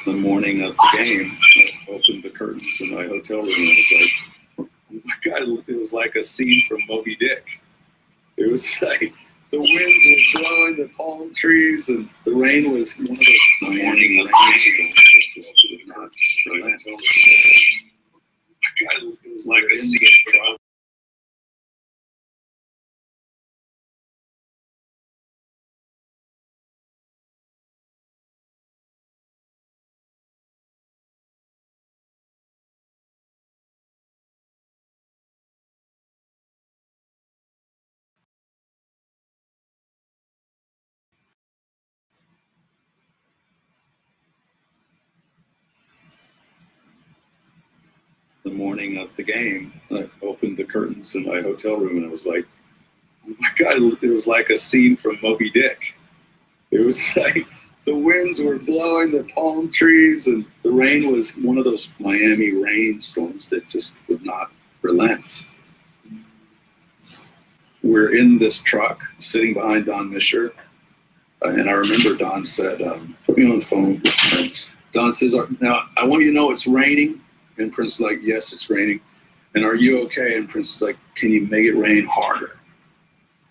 The morning of the game, I opened the curtains in my hotel room and I was like, oh my God, it was like a scene from Moby Dick. It was like the winds were blowing the palm trees and the rain was one of those morning rainstorms that just did not relent. Oh my God, it was like a scene from the morning of the game. I opened the curtains in my hotel room and I was like, oh my God, it was like a scene from Moby Dick. It was like the winds were blowing the palm trees and the rain was one of those Miami rainstorms that just would not relent. We're in this truck sitting behind Don Misher, and I remember Don said, put me on the phone with Prince. Don says, now I want you to know it's raining. And Prince is like, yes, it's raining. And are you okay? And Prince is like, can you make it rain harder?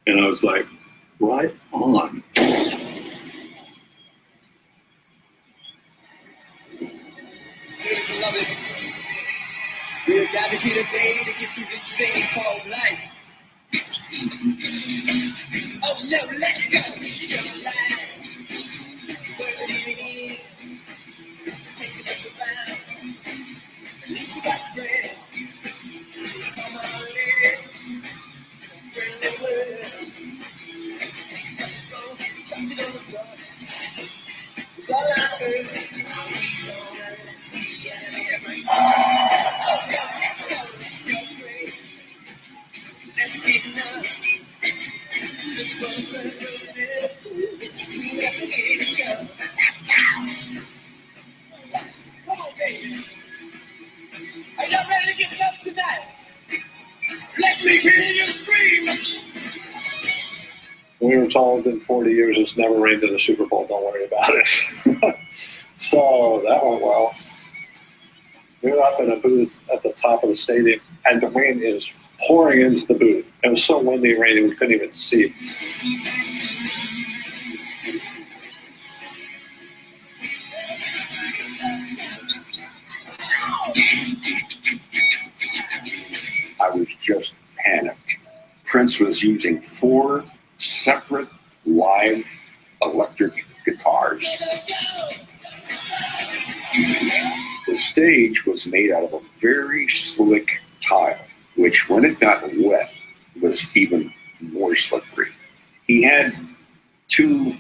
And I was like, right on. Beloved, we are gathered here today to get through this thing called life. Oh no, let's go. You're alive. Word in, take it up around. At least you got a friend. Come on, live. Friendly word. Go, trust it on the cross. It's all I heard. See everybody. Oh no, let's go, pray. Let's get enough. Come on, baby. Are y'all ready to give it up tonight? Let me hear you scream. We were told in 40 years it's never rained in the Super Bowl. Don't worry about it. So that went well. We were up in a booth at the top of the stadium, and the rain is pouring into the booth. It was so windy and rainy we couldn't even see. I was just panicked. Prince was using 4 separate live electric guitars. The stage was made out of a very slick tile, which when it got wet was even more slippery. He had 2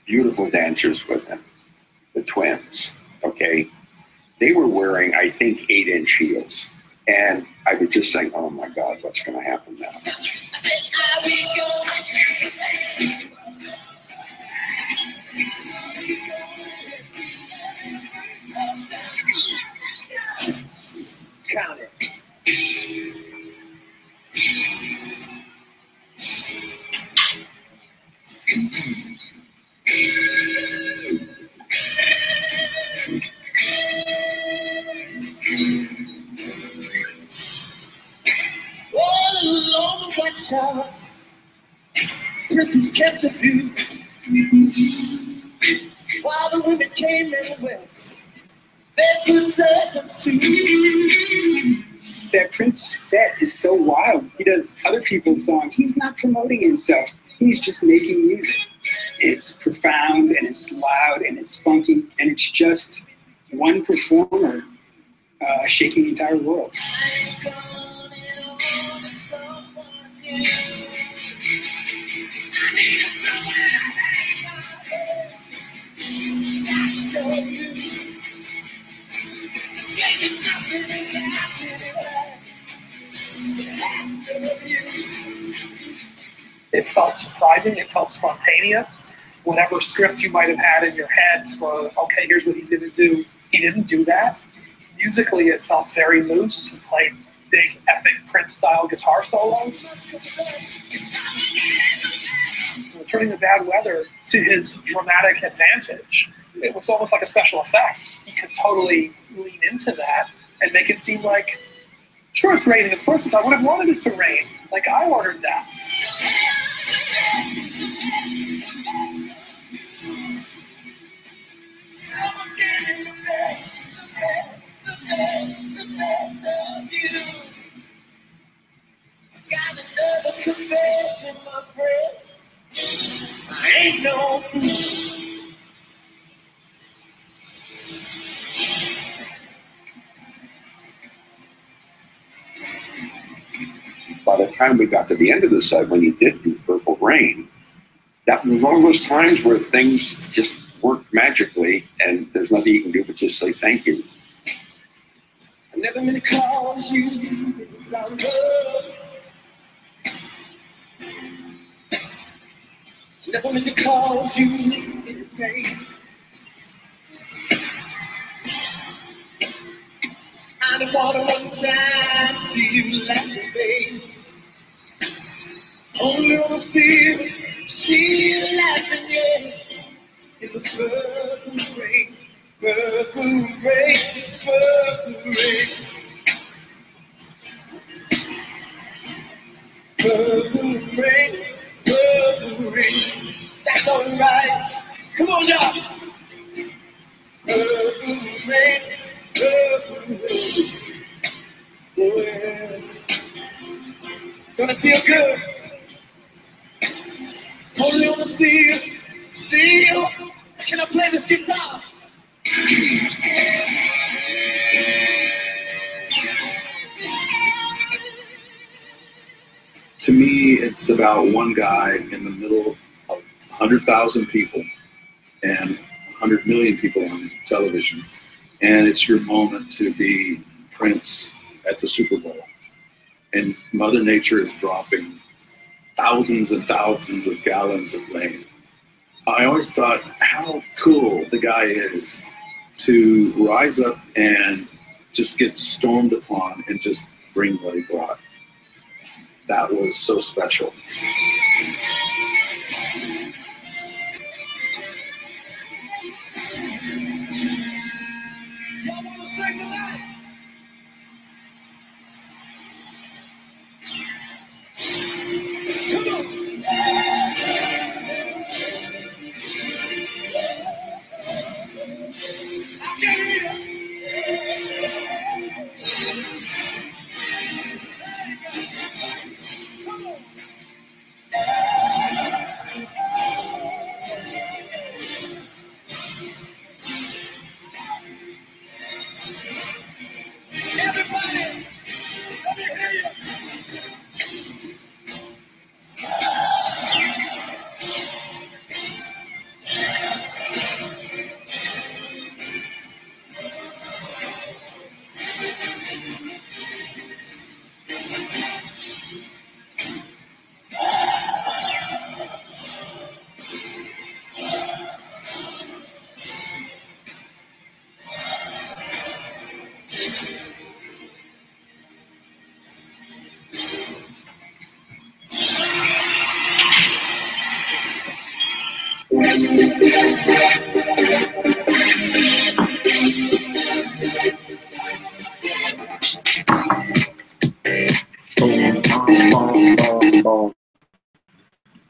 beautiful dancers with him, the twins, okay? They were wearing, I think, 8-inch heels. And I was just saying, oh my God, what's going to happen now? Count it. All along the white side, Prince kept a view. While the women came and went, they would set them free. That Prince set is so wild. He does other people's songs. He's not promoting himself. He's just making music. It's profound and it's loud and it's funky and it's just one performer shaking the entire world. It felt surprising. It felt spontaneous. Whatever script you might have had in your head for, okay, here's what he's going to do, he didn't do that. Musically, it felt very loose. He played big, epic Prince-style guitar solos. Turning the bad weather to his dramatic advantage. it was almost like a special effect. He could totally lean into that and make it seem like, sure, it's raining. Of course, I would have wanted it to rain. Like, I ordered that. Got another confession, my friend. I ain't no fool. By the time we got to the end of the set, when he did do Purple Rain, that was one of those times where things just worked magically, and there's nothing you can do but just say thank you. I never meant to cause you sorrow. Never meant to cause you any pain. I don't want to one time see you laughing, babe. Only wanna see you laughing, yeah. In the purple rain, purple rain, purple rain. Purple rain, purple rain. That's alright. Come on, y'all. Purple rain, purple rain. Oh, yes. Gonna feel good. Only wanna see you. Can I play this guitar? To me, it's about one guy in the middle of 100,000 people and 100 million people on television. And it's your moment to be Prince at the Super Bowl. And Mother Nature is dropping thousands and thousands of gallons of rain. I always thought how cool the guy is to rise up and just get stormed upon and just bring what he brought. That was so special. Y'all wanna sing tonight? Come on. I can't hear you. Come on. Everybody, let me hear you.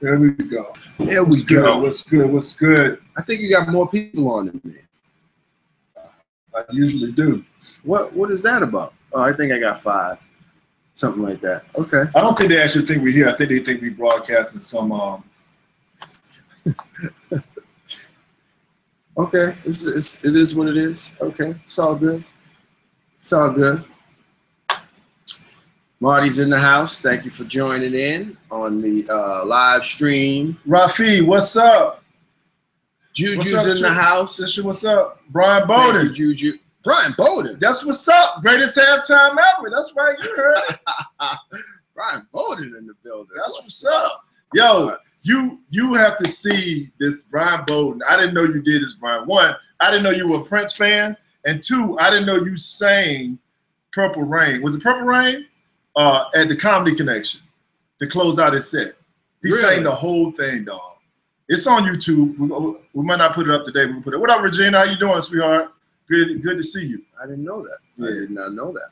There we go. There we go. What's good? What's good? I think you got more people on than me. I usually do. What is that about? Oh, I think I got 5. Something like that. Okay. I don't think they actually think we're here. I think they think we broadcasting some. Okay. It is what it is. Okay. It's all good. It's all good. Marty's in the house. Thank you for joining in on the live stream. Rafi, what's up? Juju's What's up, in the house. What's up? Brian Thank Bowden. you, Juju. Brian Bowden. That's what's up. Greatest halftime ever. That's right. You heard it. Brian Bowden in the building. That's what's up. Yo, you have to see this Brian Bowden. I didn't know you did this, Brian. 1, I didn't know you were a Prince fan. And 2, I didn't know you sang Purple Rain. Was it Purple Rain? At the Comedy Connection to close out his set. He sang the whole thing, dog. It's on YouTube. We might not put it up today. We'll put it. What up, Regina? How you doing, sweetheart? Good to see you. I didn't know that. Yeah. I did not know that.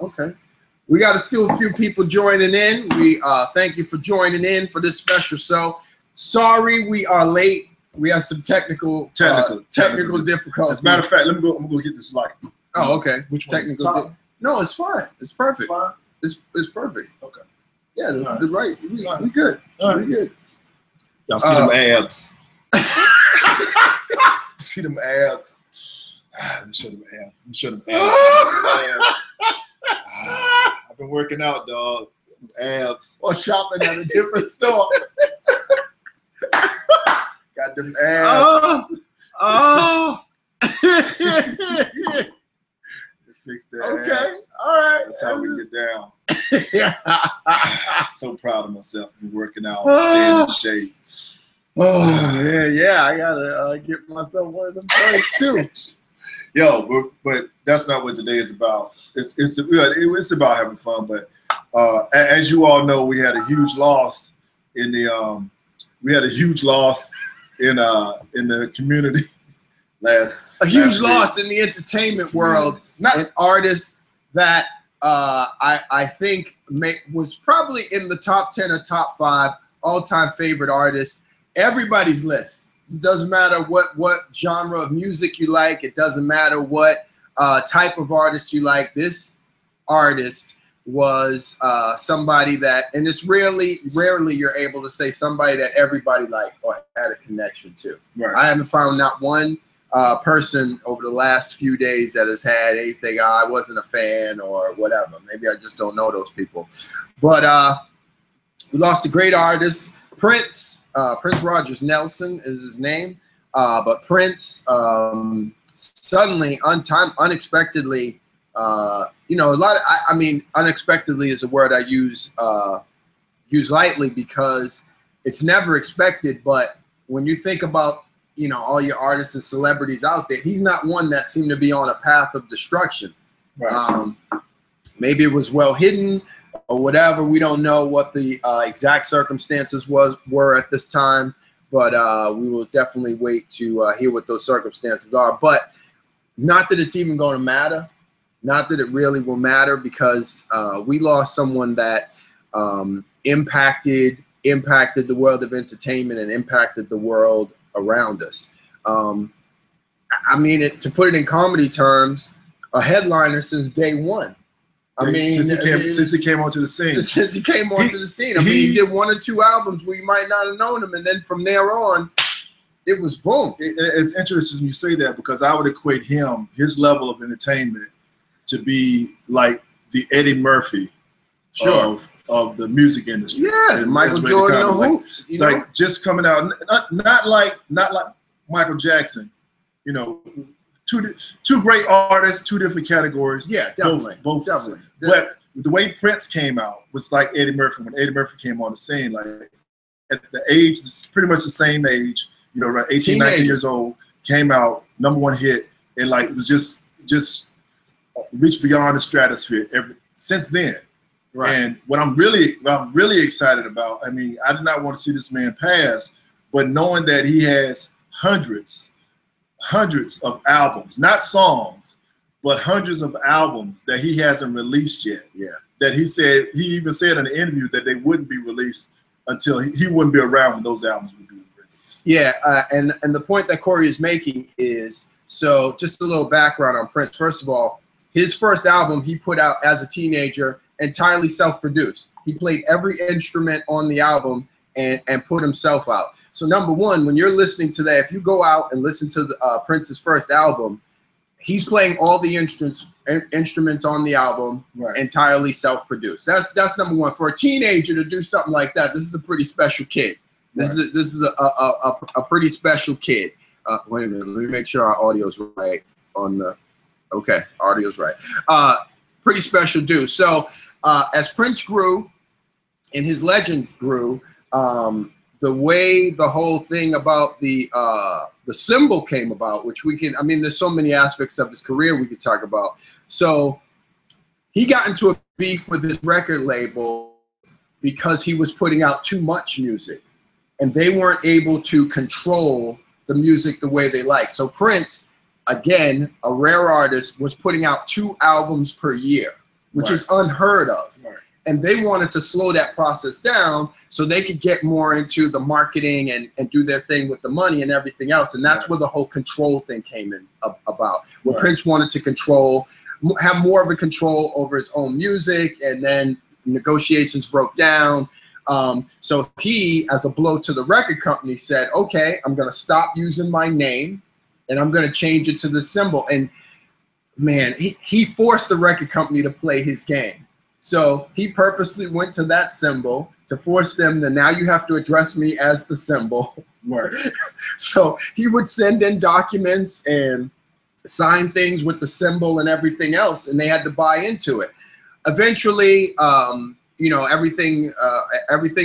Okay. We got still a few people joining in. We thank you for joining in for this special show. Sorry we are late. We had some technical difficulties. As a matter of fact, I'm gonna go get this light. Oh, okay. Which technical? one? No, it's fine. It's perfect. Fine? It's perfect. Okay. Yeah, All right. the right. We good. All right. We good. Y'all see them abs? See them abs? Let me show them abs. I've been working out, dog. Abs. Or shopping at a different store. Got them abs. Oh. Fix the Okay. abs. All right. That's how we get down. Yeah. So proud of myself. Been working out, staying in shape. Oh man, yeah. I gotta get myself one of them toys too. Yo, but that's not what today is about. It's about having fun. But as you all know, we had a huge loss in the community last. A huge last loss week. in the entertainment world. An artist that I think was probably in the top 10 or top 5 all-time favorite artists. Everybody's list. It doesn't matter what genre of music you like. It doesn't matter what type of artist you like. This artist was somebody that, and it's rarely you're able to say somebody that everybody liked or had a connection to. Right. I haven't found not one person over the last few days that has had anything, I wasn't a fan or whatever. Maybe I just don't know those people. But we lost a great artist, Prince. Prince Rogers Nelson is his name. But Prince suddenly, unexpectedly, a lot of, I mean, unexpectedly is a word I use lightly because it's never expected. But when you think about, all your artists and celebrities out there, he's not one that seemed to be on a path of destruction. Right. Maybe it was well hidden or whatever. We don't know what the exact circumstances were at this time, but we will definitely wait to hear what those circumstances are. But not that it's even going to matter. Not that it really will matter because we lost someone that impacted the world of entertainment and impacted the world around us. I mean, to put it in comedy terms, a headliner since day one. Since he came onto the scene. Since he came onto the scene. I mean, he did 1 or 2 albums where you might not have known him, and then from there on, it was boom. It's interesting you say that because I would equate his level of entertainment, to be like the Eddie Murphy of the music industry. Yeah, and Michael Jordan or hoops. Like just coming out, not like Michael Jackson. Two great artists, 2 different categories. Yeah, definitely. Both. Definitely. But the way Prince came out was like Eddie Murphy. When Eddie Murphy came on the scene, like at the age, pretty much the same age, around 18, 19 years old, came out, #1 hit, and like it was just reached beyond the stratosphere since then. Right. And what I'm really excited about, I mean, I did not want to see this man pass, but knowing that he has hundreds of albums, not songs, but hundreds of albums that he hasn't released yet. Yeah. That he even said in an interview that they wouldn't be released until he wouldn't be around when those albums would be released. Yeah, and the point that Corey is making is, so just a little background on Prince. First of all, his first album he put out as a teenager, entirely self-produced. He played every instrument on the album and put himself out. So #1, when you're listening to that, if you go out and listen to Prince's first album, he's playing all the instruments on the album, right, entirely self-produced. That's #1. For a teenager to do something like that, this is a pretty special kid. This is a pretty special kid. Wait a minute, let me make sure our audio's right on the. Okay, audio's right. Pretty special dude. So as Prince grew and his legend grew, the way the whole thing about the symbol came about, which there's so many aspects of his career we could talk about. So he got into a beef with his record label because he was putting out too much music. and they weren't able to control the music the way they like. So Prince, again, a rare artist, was putting out 2 albums per year, which is unheard of. And they wanted to slow that process down so they could get more into the marketing and do their thing with the money and everything else. And that's where the whole control thing came in about. Where Prince wanted to control, have more of a control over his own music, and then negotiations broke down. So he, as a blow to the record company, said, okay, I'm going to stop using my name and I'm going to change it to the symbol. And man, he forced the record company to play his game. So he purposely went to that symbol to force them to, now you have to address me as the symbol. So he would send in documents and sign things with the symbol and everything else, and they had to buy into it. Eventually, you know, everything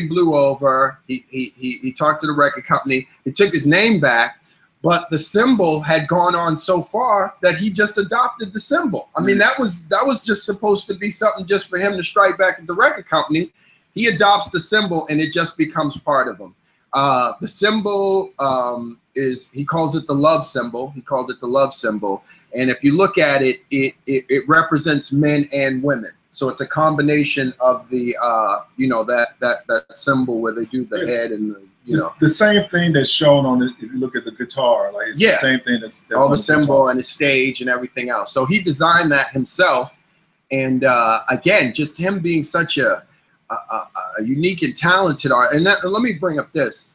blew over. He talked to the record company. He took his name back, but the symbol had gone on so far that he just adopted the symbol. I mean, that was just supposed to be something just for him to strike back at the record company. He adopts the symbol, and it just becomes part of him. The symbol is, he calls it the love symbol. He called it the love symbol. And if you look at it, it represents men and women. So it's a combination of the, you know, that symbol where they do the head and the, you know. The same thing that's shown on it, if you look at the guitar, like it's the same thing that's all on the symbol and the stage and everything else. So he designed that himself. And again, just him being such a unique and talented art. And let me bring up this.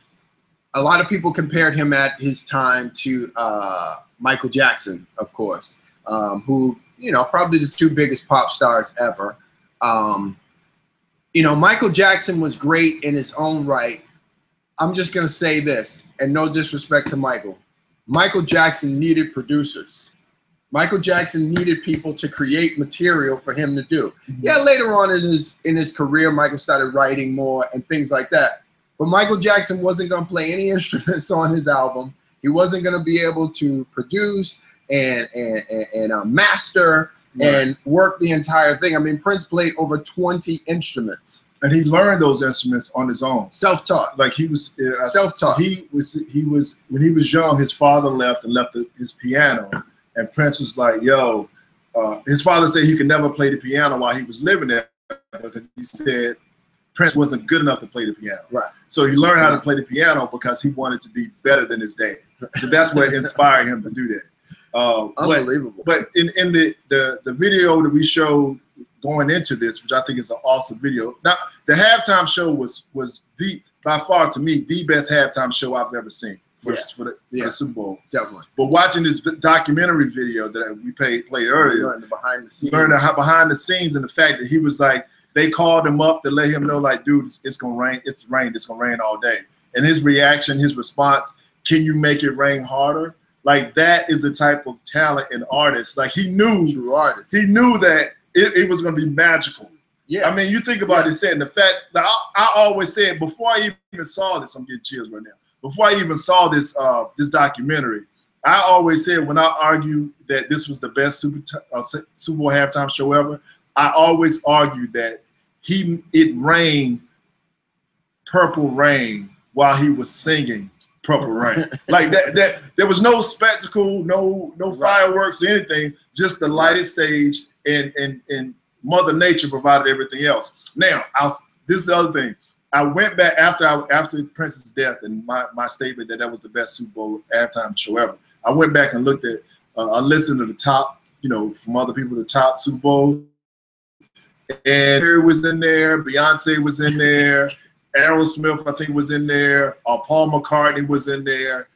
A lot of people compared him at his time to Michael Jackson, of course, who, you know, probably the 2 biggest pop stars ever. You know, Michael Jackson was great in his own right. I'm just going to say this, and no disrespect to Michael. Michael Jackson needed producers. Michael Jackson needed people to create material for him to do. Yeah, later on in his career, Michael started writing more and things like that. But Michael Jackson wasn't going to play any instruments on his album. He wasn't going to be able to produce and master and work the entire thing. I mean, Prince played over 20 instruments. And he learned those instruments on his own. Self-taught. Like he was self-taught. He was when he was young, his father left his piano, and Prince was like, yo, his father said he could never play the piano while he was living there because he said Prince wasn't good enough to play the piano. Right. So he learned how to play the piano because he wanted to be better than his dad. So that's what inspired him to do that. Unbelievable. But in the video that we showed going into this, which I think is an awesome video. Now, the halftime show was by far, to me, the best halftime show I've ever seen for the Super Bowl. Definitely. But watching this documentary video that we played earlier, learned the behind the scenes. Learned how behind the scenes, and the fact that he was like, they called him up to let him know, like, dude, it's gonna rain. It's gonna rain all day. And his reaction, his response, can you make it rain harder? Like, that is the type of talent and artist. Like, he knew, true artist. He knew that it was going to be magical. Yeah. I mean, you think about it, and the fact that I always said, before I even saw this, I'm getting chills right now. Before I even saw this this documentary, I always said, when I argued that this was the best Super Bowl halftime show ever, I always argued that it rained purple rain while he was singing Purple Rain. Like that there was no spectacle, no fireworks or anything, just the lighted stage, and Mother Nature provided everything else. Now, this is the other thing. I went back after Prince's death and my statement that was the best Super Bowl halftime show ever. I went back and looked at, I listened to the top, you know, from other people, the top Super Bowl. And Harry was in there, Beyonce was in there, Aerosmith, I think, was in there, Paul McCartney was in there,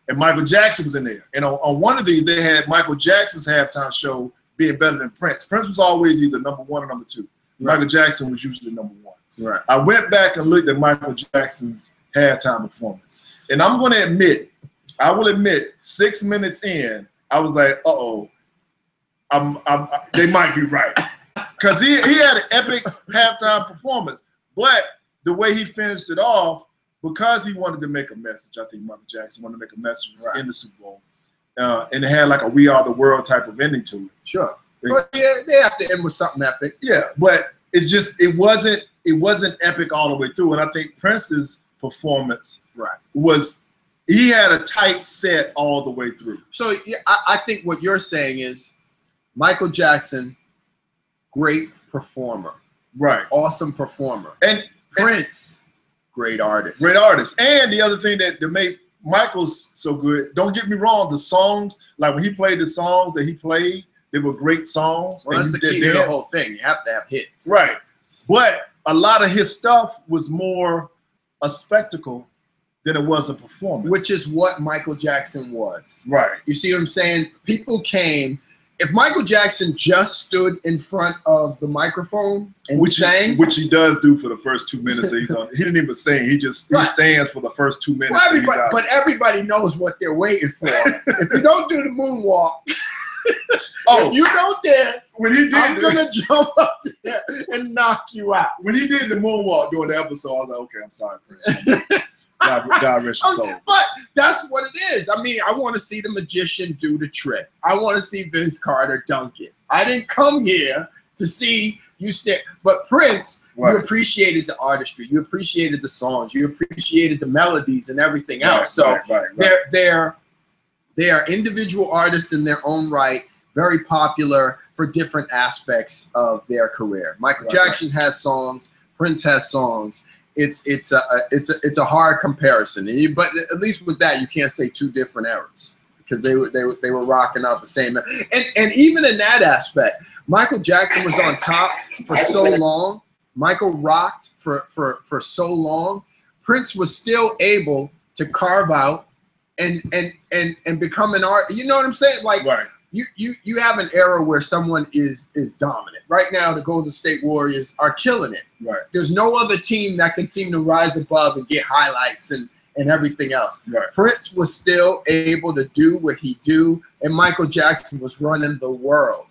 and Michael Jackson was in there. And on one of these, they had Michael Jackson's halftime show being better than Prince. Prince was always either number 1 or number 2. Right. Michael Jackson was usually number 1. Right. I went back and looked at Michael Jackson's halftime performance. And I'm going to admit, I will admit, 6 minutes in, I was like, uh-oh, they might be right. Because he had an epic halftime performance. But the way he finished it off, because he wanted to make a message, I think Michael Jackson wanted to make a message in the Super Bowl. And it had like a We Are the World type of ending to it. Sure. But yeah, they have to end with something epic. Yeah, but it's just it wasn't epic all the way through. And I think Prince's performance he had a tight set all the way through. So yeah, I think what you're saying is Michael Jackson, great performer. Right. Awesome performer. And Prince, great artist. Great artist. And the other thing that made Michael's so good, don't get me wrong, the songs, like when he played the songs that he played, they were great songs. Well, that's the key to the whole thing. You have to have hits. Right. But a lot of his stuff was more a spectacle than it was a performance. Which is what Michael Jackson was. Right. You see what I'm saying? People came. If Michael Jackson just stood in front of the microphone and sang, which he does do for the first 2 minutes that he's on, he didn't even sing. He stands for the first 2 minutes. Well, but everybody knows what they're waiting for. If you don't do the moonwalk, if you don't dance, I'm gonna jump up there and knock you out. When he did the moonwalk during the episode, I was like, okay, I'm sorry, Prince. God rest your soul. But that's what it is. I mean, I want to see the magician do the trick. I want to see Vince Carter dunk it. I didn't come here to see you stand. But Prince, you appreciated the artistry. You appreciated the songs. You appreciated the melodies and everything else. So they are individual artists in their own right, very popular for different aspects of their career. Michael Jackson has songs. Prince has songs. It's a hard comparison, but at least with that you can't say two different eras because they were rocking out the same. And even in that aspect, Michael Jackson was on top for so long. Michael rocked for so long. Prince was still able to carve out and become an art. You know what I'm saying? Like you have an era where someone is dominant. Right now, the Golden State Warriors are killing it. Right. There's no other team that can seem to rise above and get highlights and everything else. Right. Prince was still able to do what he do, and Michael Jackson was running the world.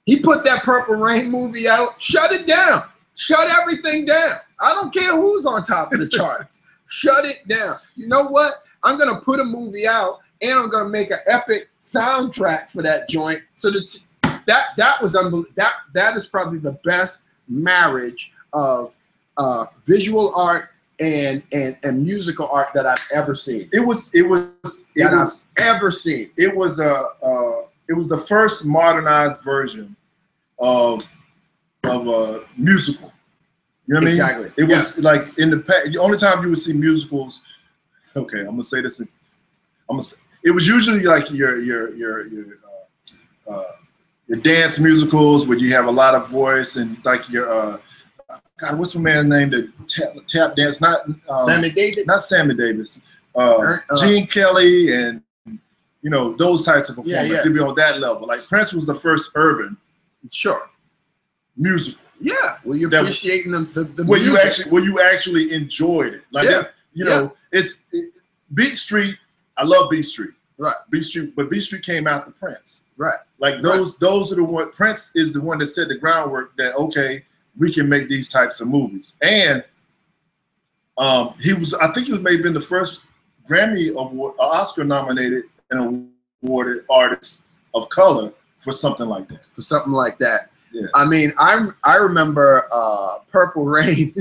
He put that Purple Rain movie out, shut it down. Shut everything down. I don't care who's on top of the charts. Shut it down. You know what? I'm going to put a movie out, and I'm going to make an epic soundtrack for that joint. So that was unbelievable. That is probably the best marriage of visual art and musical art that I've ever seen. It was ever seen. It was the first modernized version of a musical. You know what I mean? Exactly. It was like in the past. The only time you would see musicals. Okay, I'm gonna say this. It was usually like your dance musicals where you have a lot of voice and like your God, what's the man's name? The tap dance, not Sammy Davis, not Sammy Davis, Gene Kelly, and you know those types of performances. It'd be on that level. Like Prince was the first urban, musical. Yeah, well, you're appreciating the where music. you actually enjoyed it. Like that, you know, Beat Street. I love Beat Street. Right. Beat Street, but Beat Street came out to Prince. Right. Like those are the one. Prince is the one that set the groundwork that okay, we can make these types of movies. And he was, I think he was maybe been the first Grammy award, Oscar nominated and awarded artist of color for something like that. For something like that. Yeah. I mean, I remember Purple Rain.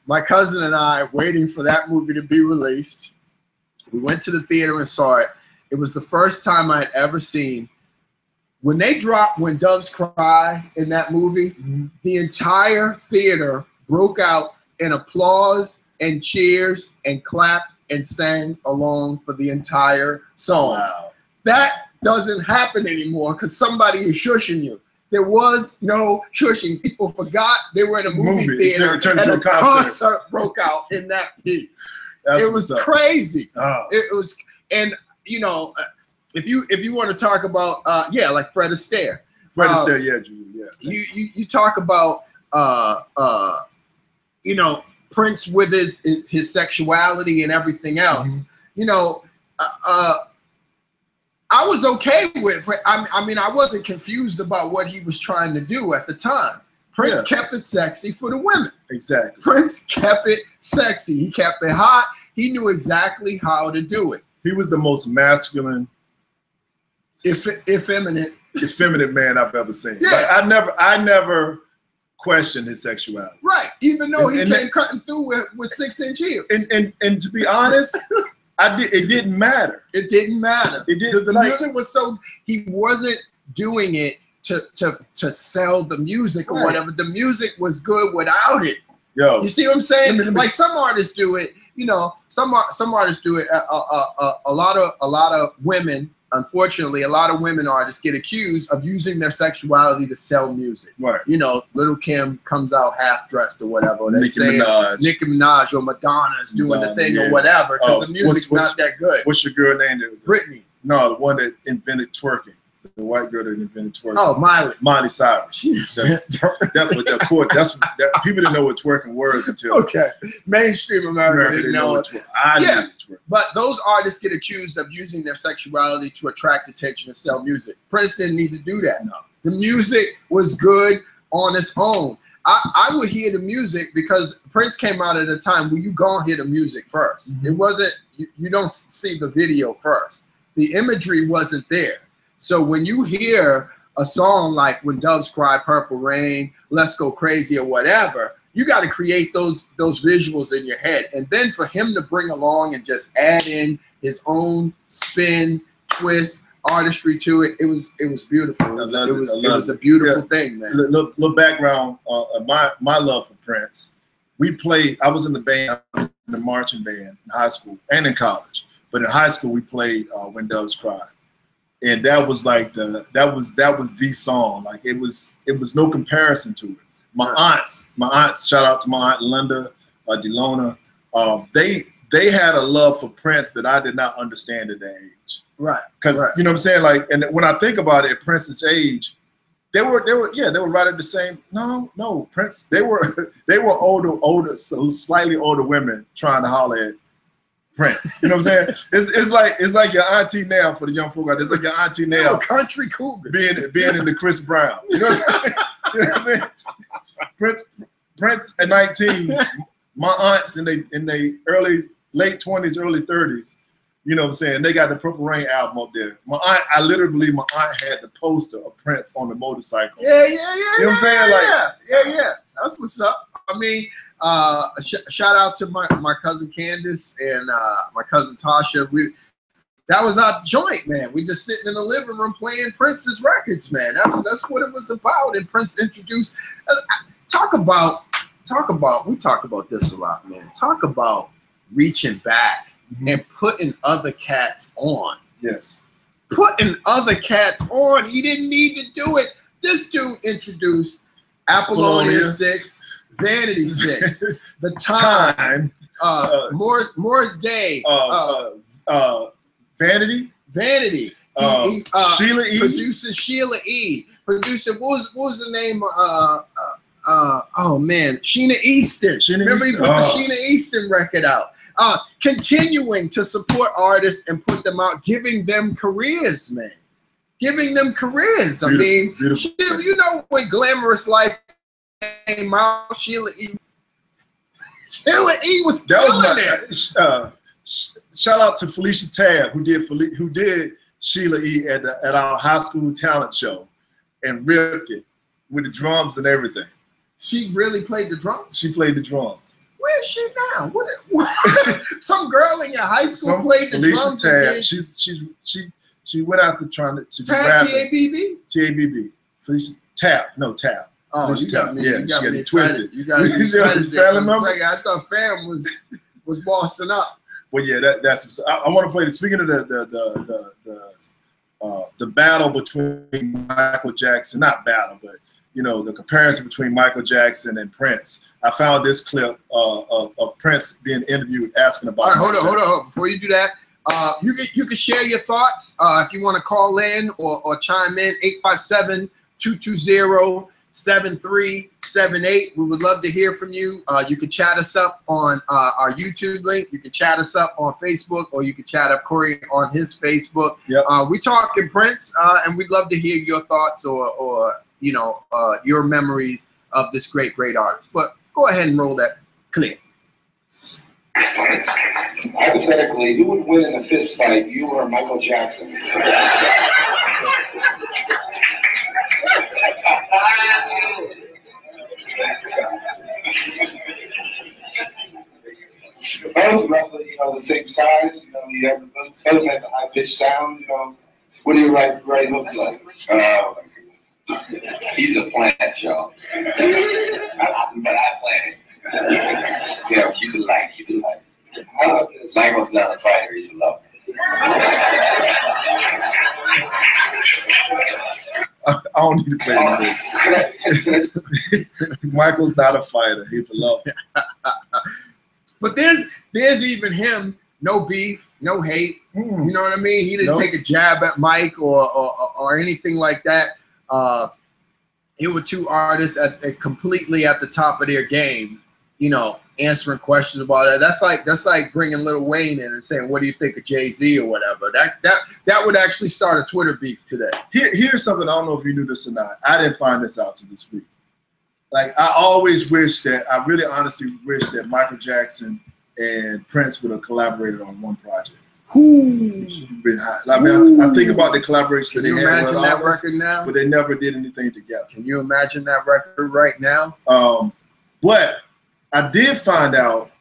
My cousin and I waiting for that movie to be released. We went to the theater and saw it. It was the first time I'd ever seen. When they dropped When Doves Cry in that movie, the entire theater broke out in applause and cheers and clapped and sang along for the entire song. Wow. That doesn't happen anymore because somebody is shushing you. There was no shushing. People forgot they were in a movie theater and a concert broke out in that piece. It was crazy. Oh. It was, and you know, if you want to talk about like Fred Astaire. Fred Astaire, yeah. You talk about you know, Prince with his sexuality and everything else. You know, I was okay with. I mean, I wasn't confused about what he was trying to do at the time. Prince kept it sexy for the women. Exactly. Prince kept it sexy. He kept it hot. He knew exactly how to do it. He was the most masculine, effeminate man I've ever seen. Yeah. Like, I never question his sexuality. Right. Even though he And came cutting through with 6-inch heels. And to be honest, it didn't matter. It didn't matter. It didn't. Because the Like, music was so, he wasn't doing it to sell the music or right. whatever. The music was good without it. Yo, You see what I'm saying? let me- Like some artists do it, you know, some artists do it. A lot of women, unfortunately, a lot of women artists get accused of using their sexuality to sell music. right. You know, Little Kim comes out half dressed or whatever. They Nicki say Minaj. Nicki Minaj or Madonna is doing the thing yeah. or whatever because Oh, the music's what's- not that good. What's your girl name? Britney. No, the one that invented twerking. The white girl that invented twerking. Oh, Miley. Miley Cyrus. That's people didn't know what twerking was until Okay. Mainstream America didn't know it. I Yeah. knew twerking. But those artists get accused of using their sexuality to attract attention and sell music. Prince didn't need to do that. No. The music was good on its own. I would hear the music because Prince came out at a time where you gonna hear the music first. Mm-hmm. It wasn't, you don't see the video first. The imagery wasn't there. So when you hear a song like When Doves Cry, Purple Rain, Let's Go Crazy or whatever, you got to create those visuals in your head. And then for him to bring along and just add in his own spin, twist, artistry to it, it was beautiful. It was a beautiful thing, man. Little background of my love for Prince. I was in the band, in the marching band in high school and in college. But in high school, we played When Doves Cry. And that was like that was the song. Like it was no comparison to it. My aunts, shout out to my aunt Linda, Delona, they had a love for Prince that I did not understand at that age. Right. Because you know what I'm saying? Like, and when I think about it, at Prince's age, they were right at the same. No, Prince. They were older, slightly older women trying to holler at Prince. You know what I'm saying? It's like your auntie now for the young folk out there. It's like your auntie now country cougar being into Chris Brown. You know what I'm saying? You know what I'm saying? Prince at 19, my aunts in they late 20s, early 30s, you know what I'm saying? They got the Purple Rain album up there. I literally believe my aunt had the poster of Prince on the motorcycle. Yeah. You know what I'm saying? Yeah. That's what's up. I mean, shout out to my cousin Candace and my cousin Tasha. That was our joint, man. We just sitting in the living room playing Prince's records, man. That's what it was about. And Prince introduced. We talk about this a lot, man. Talk about reaching back and putting other cats on. Yes. Putting other cats on. He didn't need to do it. This dude introduced Apollonia 6. Vanity 6, The Time, Morris Day, Vanity, Sheila E, producing Sheila E, producing what was the name? Oh man, Sheena Easton. Remember he put the Sheena Easton record out. Continuing to support artists and put them out, giving them careers, man. Giving them careers. Beautiful. You know when Glamorous Life came out, Sheila E was killing it. Shout out to Felicia Tabb who did Sheila E at our high school talent show and ripped it with the drums and everything. She really played the drums? She played the drums. Where is she now? What? Some girl in your high school played the drums. Felicia Tabb. She went out there trying to be rapping. T-A-B-B? T-A-B-B. Felicia Tabb. No, Tabb. Oh, Felicia you got me. Yeah, you got me twisted. You got me excited. Family I thought Fam was bossing up. Well, yeah, that's. I want to play. Speaking of the battle between Michael Jackson, not battle, but you know the comparison between Michael Jackson and Prince. I found this clip of Prince being interviewed asking about. All right, hold on. Before you do that, you can share your thoughts if you want to call in or chime in 857-220-7378. We would love to hear from you. You can chat us up on our YouTube link. You can chat us up on Facebook, or you can chat up Corey on his Facebook. Yep. We talking Prince, and we'd love to hear your thoughts or you know your memories of this great artist. But go ahead and roll that clip. Hypothetically, who would win in a fist fight, you or Michael Jackson? both roughly, the same size. You have both have the high pitched sound. What do your right hooks like? He's a plant, y'all. But I plant. Yeah, keep it light, keep it light. Michael's not a fighter, he's a lover. I don't need to play the Michael's not a fighter, he's a lover. But there's even him, no beef, no hate. You know what I mean? He didn't take a jab at Mike or anything like that. It were two artists completely at the top of their game, answering questions about it. That's like bringing Lil Wayne in and saying, "What do you think of Jay-Z?" or whatever. That would actually start a Twitter beef today. Here's something, I don't know if you knew this or not. I didn't find this out till this week. Like, I really honestly wish that Michael Jackson and Prince would have collaborated on one project. Been hot. I mean, I think about the collaboration. Can you imagine that record now? But they never did anything together. Can you imagine that record right now? But I did find out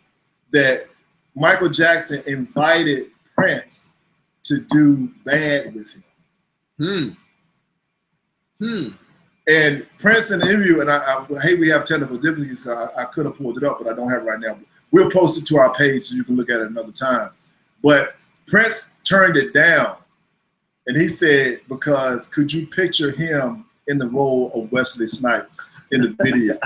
that Michael Jackson invited Prince to do Bad with him. And Prince in the interview, and I hate we have technical difficulties, so I could have pulled it up, but I don't have it right now. We'll post it to our page so you can look at it another time. But Prince turned it down, and he said, because could you picture him in the role of Wesley Snipes in the video?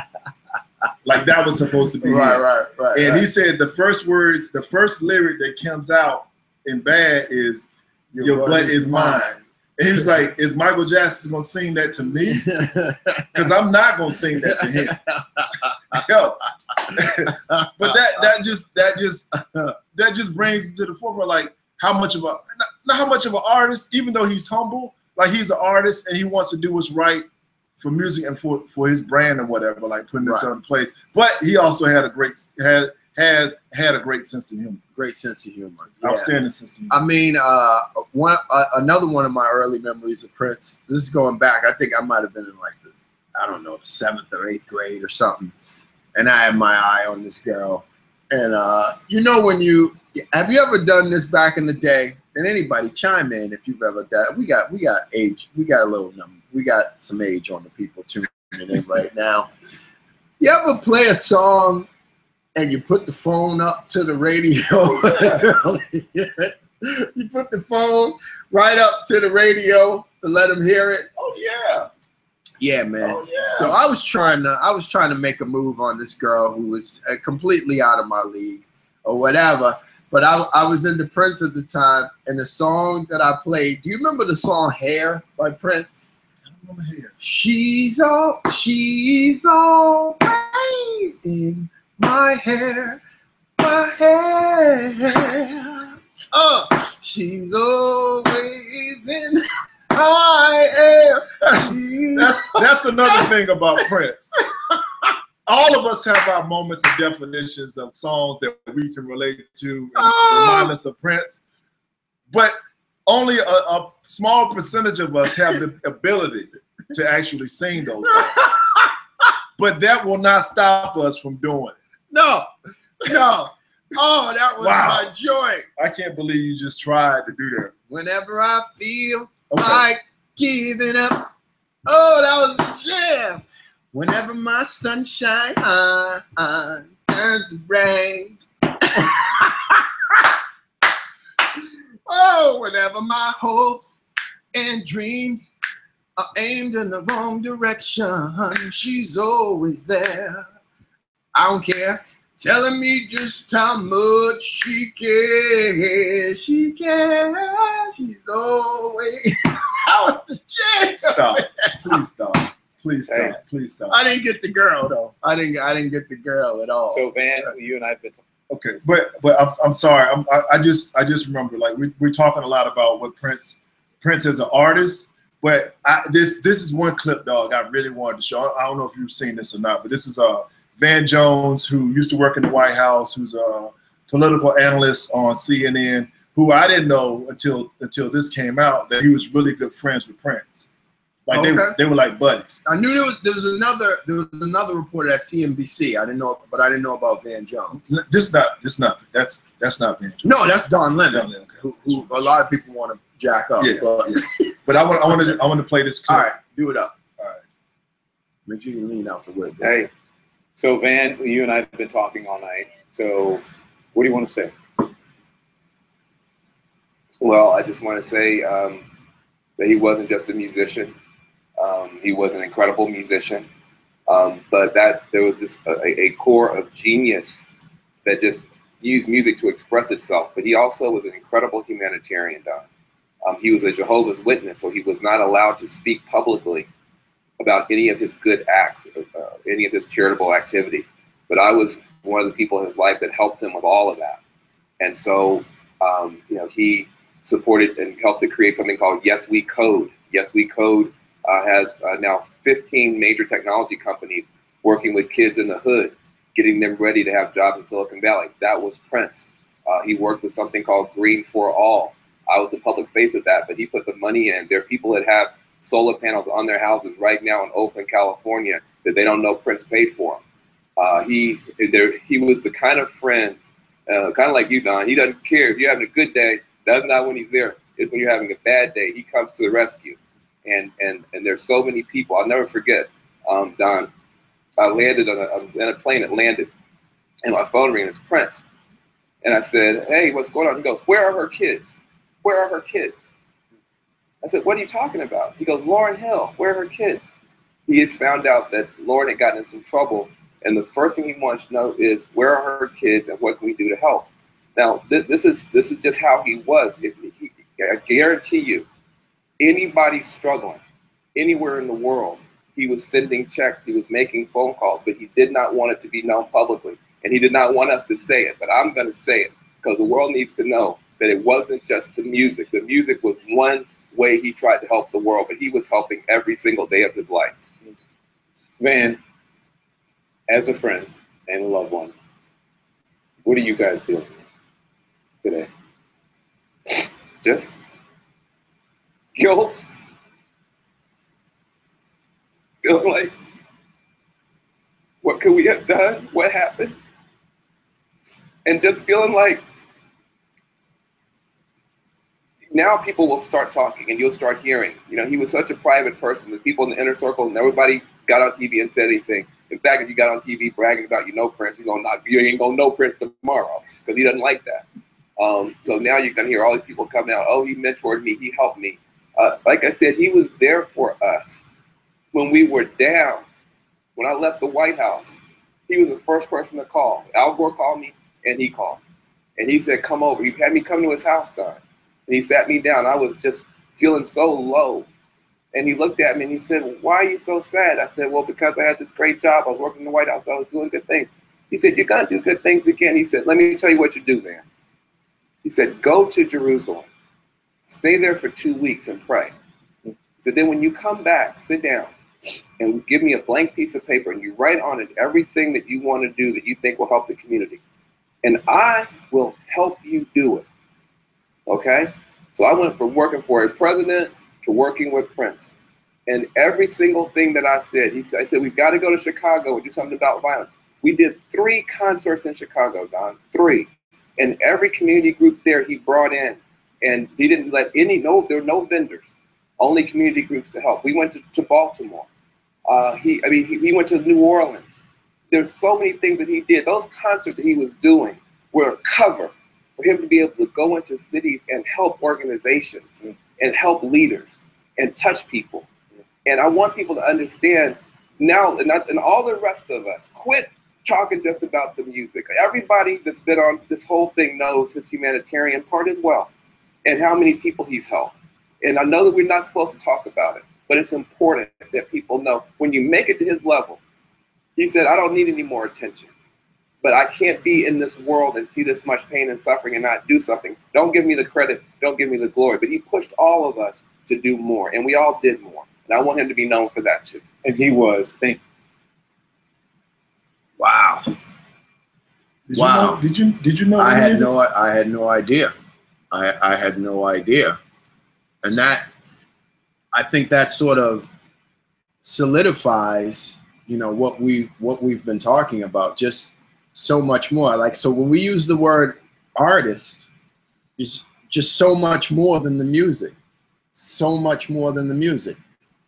Like that was supposed to be right. And he said the first lyric that comes out in Bad is, your butt is mine. And he was like, is Michael Jackson gonna sing that to me? Because I'm not gonna sing that to him. Yo. But that just brings it to the forefront, like how much of an artist, even though he's humble, like he's an artist and he wants to do what's right for music and for his brand and whatever, like putting this in place. But he also had a great had a great sense of humor. Great sense of humor. Outstanding sense of humor. I mean, another one of my early memories of Prince, this is going back, I think I might have been in like the 7th or 8th grade or something. And I had my eye on this girl. And when have you ever done this back in the day? And anybody chime in if you've ever done. We got age. We got a little number. We got some age on the people tuning in right now. You ever play a song and you put the phone up to the radio? You put the phone right up to the radio to let them hear it. Oh yeah. Yeah, man. Oh, yeah. So I was trying to make a move on this girl who was completely out of my league or whatever. But I was into Prince at the time, and the song that I played. Do you remember the song "Hair" by Prince? I don't remember Hair. She's always in my hair, my hair. Oh, she's always in my hair. That's another thing about Prince. All of us have our moments and definitions of songs that we can relate to and remind us of Prince. But only a small percentage of us have the ability to actually sing those songs. But that will not stop us from doing it. No. Oh, that was my joy. I can't believe you just tried to do that. Whenever I feel like giving up. Oh, that was a jam. Whenever my sunshine turns to rain. Oh, whenever my hopes and dreams are aimed in the wrong direction, she's always there. I don't care, telling me just how much she cares. She cares. She's always. That was the jam. Stop. Please stop. Please stop. Hey, please stop. I didn't get the girl though. I didn't get the girl at all. So Van, you and I have been. Okay, but I'm sorry. I just remember, like, we're talking a lot about what Prince as an artist, but this is one clip, dog, I really wanted to show. I don't know if you've seen this or not, but this is Van Jones, who used to work in the White House, who's a political analyst on CNN, who I didn't know until this came out that he was really good friends with Prince. Like Okay. they were like buddies. I knew there was another reporter at CNBC. I didn't know about Van Jones. That's not Van Jones. No, that's Don Lemon, Don Lemon, okay. who a lot of people want to jack up. Yeah, but, yeah. But I want to play this clip. All right, do it up. All right. Make sure you lean out the way. Hey, so Van, you and I have been talking all night. So what do you want to say? Well, I just want to say that he wasn't just a musician. He was an incredible musician, but that there was this a core of genius that just used music to express itself. But he also was an incredible humanitarian, Don. He was a Jehovah's Witness, so he was not allowed to speak publicly about any of his good acts, any of his charitable activity. But I was one of the people in his life that helped him with all of that. And so, he supported and helped to create something called Yes We Code. Yes We Code has now 15 major technology companies working with kids in the hood, getting them ready to have jobs in Silicon Valley. That was Prince. He worked with something called Green for All. I was the public face of that, but he put the money in. There are people that have solar panels on their houses right now in Oakland, California, that they don't know Prince paid for them. He was the kind of friend, kind of like you, Don. He doesn't care if you're having a good day. That's not when he's there. It's when you're having a bad day. He comes to the rescue. And there's so many people. I'll never forget, Don. I landed I was in a plane that landed, and my phone rang. It's Prince. And I said, "Hey, what's going on?" He goes, "Where are her kids? Where are her kids?" I said, "What are you talking about?" He goes, "Lauryn Hill, where are her kids?" He had found out that Lauryn had gotten in some trouble, and the first thing he wants to know is, where are her kids and what can we do to help? Now, this is just how he was. I guarantee you, anybody struggling anywhere in the world, he was sending checks, he was making phone calls, but he did not want it to be known publicly. And he did not want us to say it, but I'm going to say it because the world needs to know that it wasn't just the music. The music was one way he tried to help the world, but he was helping every single day of his life. Van, as a friend and a loved one, what are you guys doing today? Just guilt. Feeling like, what could we have done? What happened? And just feeling like now people will start talking and you'll start hearing. He was such a private person. The people in the inner circle, and everybody got on TV and said anything. In fact, if you got on TV bragging about Prince, you ain't gonna know Prince tomorrow because he doesn't like that. So now you're gonna hear all these people coming out. Oh, he mentored me. He helped me. Like I said, he was there for us when we were down. When I left the White House, he was the first person to call. Al Gore called me, and he called. And he said, come over. He had me come to his house, Don. And he sat me down. I was just feeling so low. And he looked at me and he said, why are you so sad? I said, well, because I had this great job. I was working in the White House. I was doing good things. He said, you're going to do good things again. He said, let me tell you what you do, man. He said, go to Jerusalem. Stay there for 2 weeks and pray. He said, then when you come back, sit down and give me a blank piece of paper and you write on it everything that you want to do that you think will help the community. And I will help you do it. Okay? So I went from working for a president to working with Prince. And every single thing that I said, I said, we've got to go to Chicago and do something about violence. We did 3 concerts in Chicago, Don, 3. And every community group there he brought in. And he didn't let there were no vendors, only community groups to help. We went to Baltimore. He went to New Orleans. There's so many things that he did. Those concerts that he was doing were a cover for him to be able to go into cities and help organizations and help leaders and touch people. And I want people to understand now, and all the rest of us, quit talking just about the music. Everybody that's been on this whole thing knows his humanitarian part as well and how many people he's helped. And I know that we're not supposed to talk about it, but it's important that people know when you make it to his level. He said, I don't need any more attention, but I can't be in this world and see this much pain and suffering and not do something. Don't give me the credit, don't give me the glory. But he pushed all of us to do more, and we all did more. And I want him to be known for that too. And he was, Wow. Did you know? I had no idea. I had no idea. And that, I think that sort of solidifies, you know, what we've been talking about, just so much more. Like, so when we use the word artist, it's just so much more than the music. So much more than the music.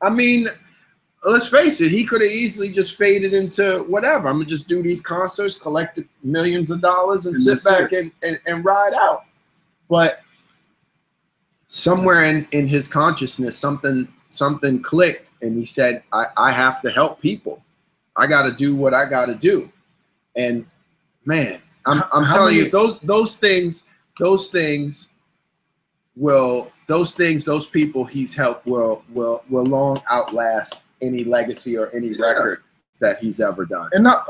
I mean, let's face it, he could have easily just faded into whatever. I'm gonna just do these concerts, collect millions of dollars, and sit back and ride out. But somewhere in his consciousness, something clicked, and he said, I have to help people. I got to do what I got to do. And man, I'm telling you, those people he's helped will long outlast any legacy or any record that he's ever done. And not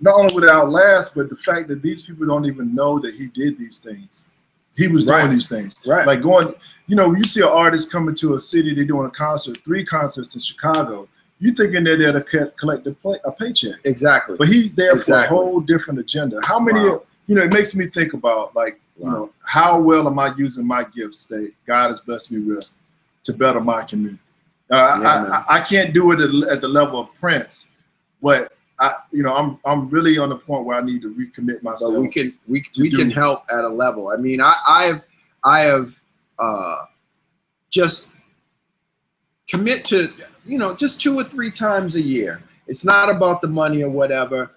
only would it outlast, but the fact that these people don't even know that he did these things. He was doing these things. Right. Like going, you know, you see an artist coming to a city, they're doing a concert, 3 concerts in Chicago. You thinking they're there to collect a paycheck. Exactly. But he's there for a whole different agenda. How many, you know, it makes me think about, like, you know, how well am I using my gifts that God has blessed me with to better my community? I can't do it at the level of Prince, but I'm really on the point where I need to recommit myself. But we can help at a level. I mean, I have just commit to, you know, just 2 or 3 times a year. It's not about the money or whatever.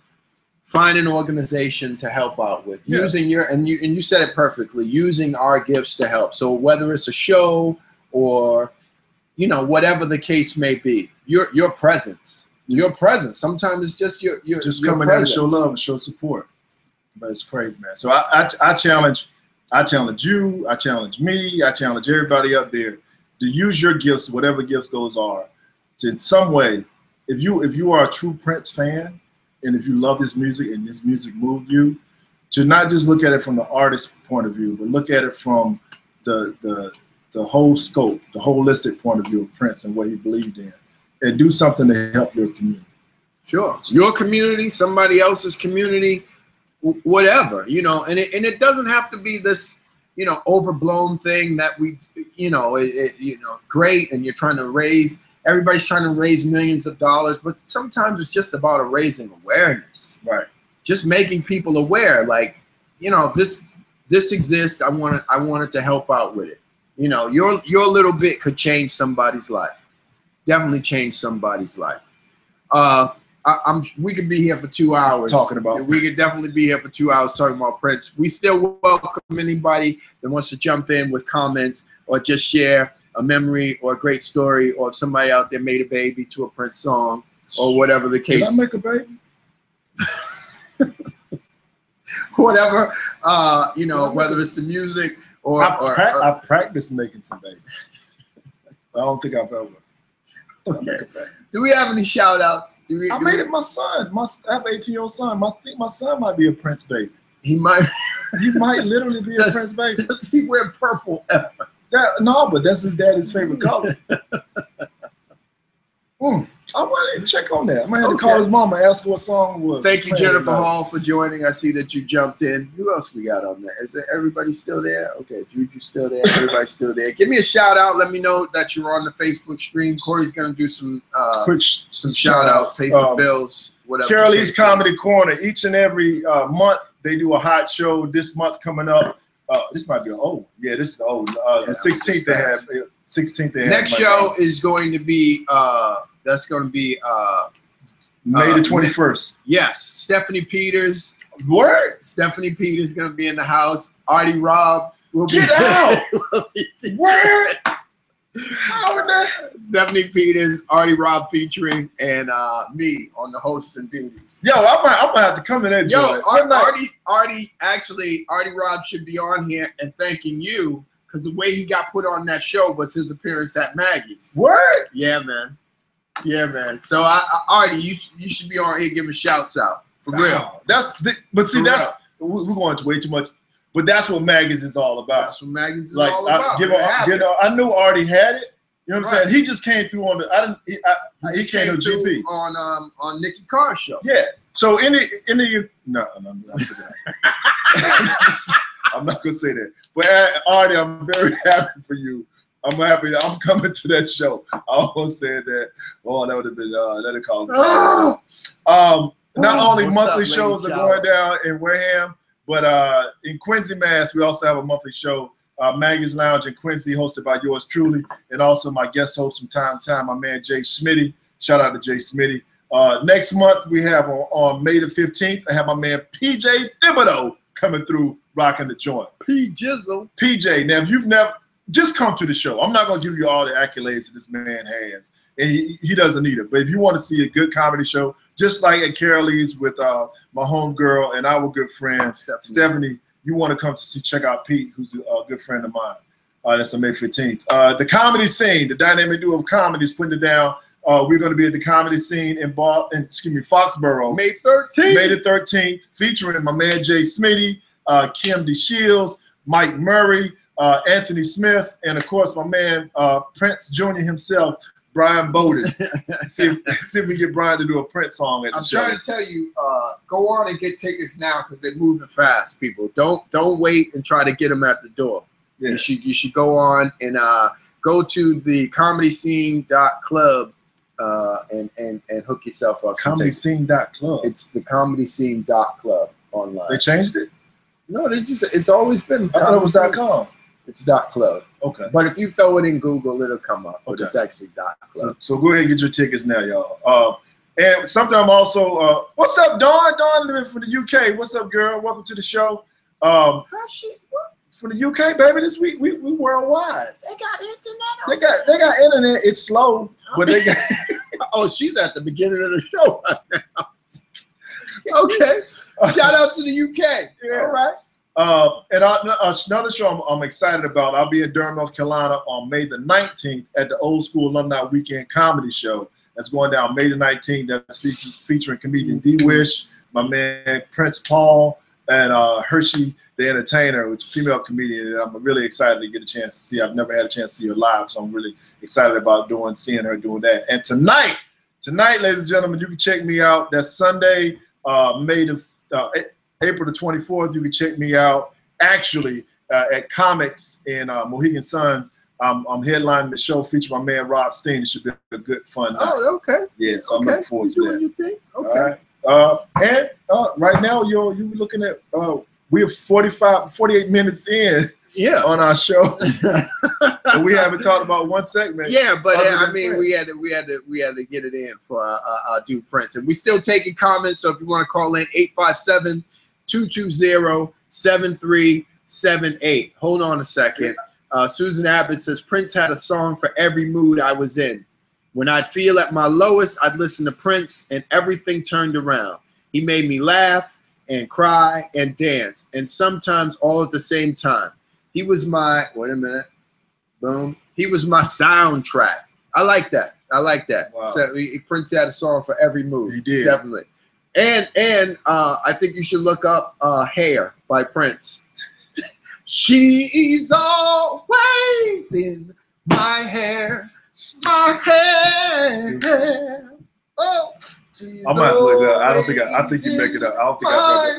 Find an organization to help out with, using your, and you said it perfectly, using our gifts to help. So whether it's a show or, you know, whatever the case may be, your presence. Your presence. Sometimes it's just your coming in to show love and show support. But it's crazy, man. So I challenge you, I challenge me, I challenge everybody up there to use your gifts, whatever gifts those are, to in some way, if you are a true Prince fan, and if you love his music and his music moved you, to not just look at it from the artist's point of view, but look at it from the whole scope, the holistic point of view of Prince and what he believed in, and do something to help your community. Sure. Your community, somebody else's community, whatever, you know, and it doesn't have to be this, you know, overblown thing that we, you know, great, and you're trying to raise, everybody's trying to raise millions of dollars, but sometimes it's just about raising awareness. Right. Just making people aware, like, you know, this exists. I wanted to help out with it. You know, your little bit could change somebody's life. Definitely change somebody's life. We could be here for 2 hours talking about. We could definitely be here for 2 hours talking about Prince. We still welcome anybody that wants to jump in with comments or just share a memory or a great story, or if somebody out there made a baby to a Prince song or whatever the case. Did I make a baby? Whatever, you know, whether it's the music or I practice making some babies. I don't think I've ever. Okay. Do we have any shout outs? I made it my son. I have an 18-year-old son. I think my son might be a Prince baby. He might. He might literally be a Prince baby. Does he wear purple ever? No, but that's his daddy's favorite color. I want to check on that. I might have to call his mom and ask her what song it was. Thank you, Jennifer Hall, for joining. I see that you jumped in. Who else we got on there? Is everybody still there? Okay, Juju still there. Everybody's still there. Give me a shout out. Let me know that you're on the Facebook stream. Corey's gonna do some shout outs, pay some bills, whatever. Carol East Comedy Corner. Each and every month they do a hot show. This month coming up. This might be old. Yeah, this is old. The 16th they have. 16th they have. Next show is going to be. That's going to be May the 21st. Yes, Stephanie Peters. Word. Stephanie Peters is going to be in the house. Artie Robb will be. Get out. Word. How in that? Stephanie Peters, Artie Robb featuring, and me on the hosts and duties. Yo, I might have to come in there. Yo, Artie Robb should be on here and thanking you, because the way he got put on that show was his appearance at Maggie's. Word. Yeah, man. Yeah, man. So, Artie, you should be on here giving shouts out. For real. We're going to way too much. But that's what Maggie's is all about. That's what Maggie's is all about. I knew Artie had it. You know what I'm saying? He just came through on the. He came to GP on Nikki Carr's show. Yeah. So no, I'm not gonna say that. But Artie, I'm very happy for you. I'm happy that I'm coming to that show. I almost said that. Oh, that would have been that'd cause a problem. Not only What's monthly up, shows Lady are going down in Wareham, but in Quincy, Mass, we also have a monthly show, Maggie's Lounge in Quincy, hosted by yours truly, and also my guest host from time to time, my man Jay Smitty. Shout out to Jay Smitty. Next month, we have on May the 15th, I have my man PJ Thibodeau coming through, rocking the joint. P Jizzle. PJ, now if you've never, just come to the show. I'm not going to give you all the accolades that this man has, and he doesn't need it. But if you want to see a good comedy show, just like at Carolee's with my homegirl and our good friend Stephanie, you want to come to check out Pete, who's a good friend of mine. That's on May 15th. The comedy scene, the dynamic duo of comedy is putting it down. We're going to be at the comedy scene in Foxborough. May 13th. May the 13th, featuring my man Jay Smitty, Kim D. Shields, Mike Murray, Anthony Smith, and of course my man Prince Jr. himself, Brian Bowden. see if we get Brian to do a Prince song at the show. I'm trying to tell you, go on and get tickets now because they're moving fast, people. Don't wait and try to get them at the door. Yeah. You should go on and go to the comedyscene.club and hook yourself up. Comedyscene.club. It's the comedyscene.club online. They changed it? No, it's always been. I thought it was .com. It's .club. Okay. But if you throw it in Google, it'll come up. But Okay. it's actually .club. So go ahead and get your tickets now, y'all. And something I'm also, what's up, Dawn? Dawn living from the UK. What's up, girl? Welcome to the show. From the UK, baby. This week we worldwide. They got internet. They got internet. It's slow, but they got. Oh, she's at the beginning of the show right now. Okay. Shout out to the UK. Yeah. All right. And another show I'm excited about. I'll be in Durham, North Carolina on May the 19th at the Old School Alumni Weekend Comedy Show. That's going down May the 19th. That's featuring comedian D Wish, my man Prince Paul, and Hershey the Entertainer, which is a female comedian. And I'm really excited to get a chance to see. I've never had a chance to see her live, so I'm really excited about seeing her doing that. And tonight, ladies and gentlemen, you can check me out. That's Sunday, April the 24th. You can check me out actually at Comics in Mohegan Sun. I'm headlining the show featuring my man Rob Steen. It should be a good fun night. Oh, okay. Yeah, so I'm looking forward to that. You think? Okay. All right. And right now, you're looking at we're 48 minutes in on our show. And we haven't talked about one segment. Yeah, but I mean, we had to get it in for our dude Prince, and we still taking comments. So if you want to call in, 857-220-7378. Hold on a second. Susan Abbott says Prince had a song for every mood I was in. When I'd feel at my lowest, I'd listen to Prince, and everything turned around. He made me laugh and cry and dance, and sometimes all at the same time. He was my boom. He was my soundtrack. I like that. Wow. So Prince had a song for every mood. He did. Definitely. And I think you should look up Hair by Prince. She's always in my hair. My hair. Oh. I might look it up. I think you make it up. I don't think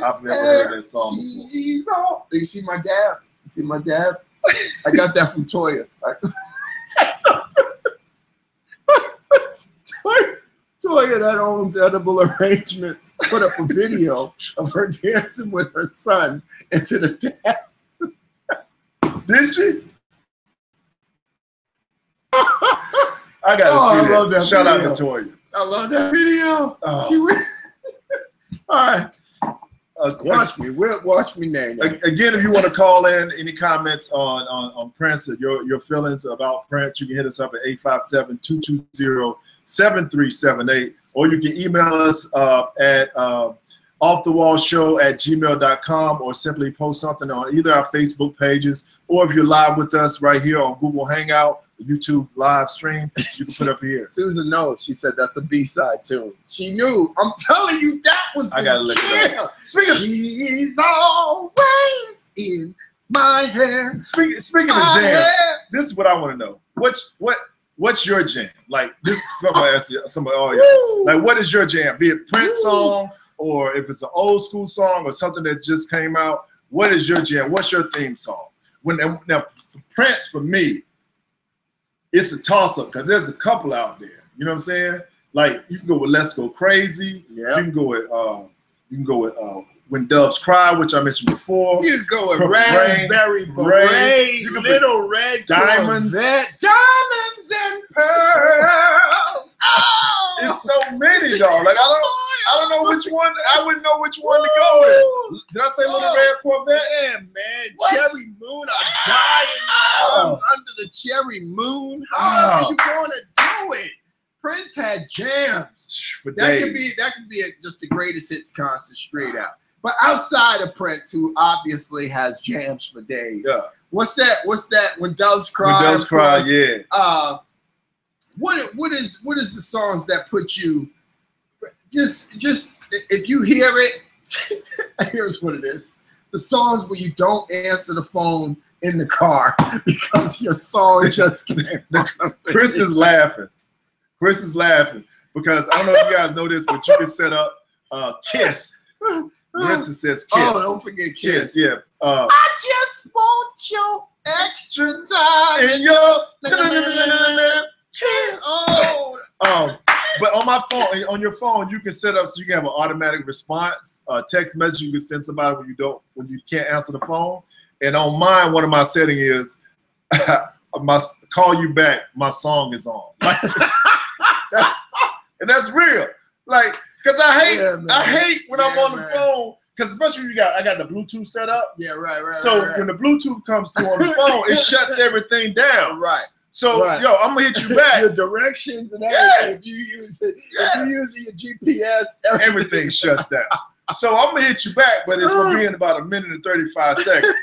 I've never heard that song before. Do you see my dab? I got that from Toya. Toya that owns Edible Arrangements put up a video of her dancing with her son into the dab. Did she? I gotta see that. Shout out to Toya. I love that video. Oh. All right. Watch me name. Again, if you want to call in any comments on Prince or your feelings about Prince, you can hit us up at 857-220-7378, or you can email us at offthewallshow@gmail.com, or simply post something on either our Facebook pages, or if you're live with us right here on Google Hangout, YouTube live stream, you can put up here. Susan knows. She said that's a B-side tune. She knew. I'm telling you, that was the I gotta look it up. She's always in my hair. Speaking of jam, this is what I want to know. What's your jam? Like this, somebody asked you, like what is your jam? Be it Prince song, or if it's an old school song or something that just came out. What is your jam? What's your theme song? Now for Prince, for me, it's a toss-up because there's a couple out there. You know what I'm saying? Like you can go with Let's Go Crazy. Yeah. You can go with When Doves Cry, which I mentioned before. You can go with Purple Raspberry Rain, Beret, you can Little Red Diamonds. Corvette, Diamonds and Pearls. Oh, It's so many, though. Like I don't know which one. I wouldn't know which one to go with. Did I say Little Red Corvette? Yeah, man. What? Cherry Moon, I die in my arms under the cherry moon. How are you going to do it? Prince had jams. For That days. could be just the greatest hits concert straight out. But outside of Prince, who obviously has jams for days. Yeah. What's that? When Doves Cry. When Doves of Cry, course. yeah. What is the songs that put you just if you hear it, here's what it is. The songs where you don't answer the phone in the car because your song just came. Chris is laughing. Chris is laughing because I don't know if you guys know this, but you can set up Kiss. Vincent says Kiss. Oh, don't forget Kiss. Yeah. I just want your extra time And your kiss. Oh. But on my phone, on your phone, you can set up so you can have an automatic response, text message you can send somebody when you can't answer the phone. And on mine, one of my settings is call you back. My song is on. And that's real. Like, cause I hate when I'm on the phone. Cause especially when I got the Bluetooth set up. Yeah, right. So when the Bluetooth comes through on the phone, it shuts everything down. Right. So yo, I'm gonna hit you back. Your directions and everything. If you use it, if you're using your GPS, everything shuts down. So I'm gonna hit you back, but it's gonna be in about 1 minute and 35 seconds.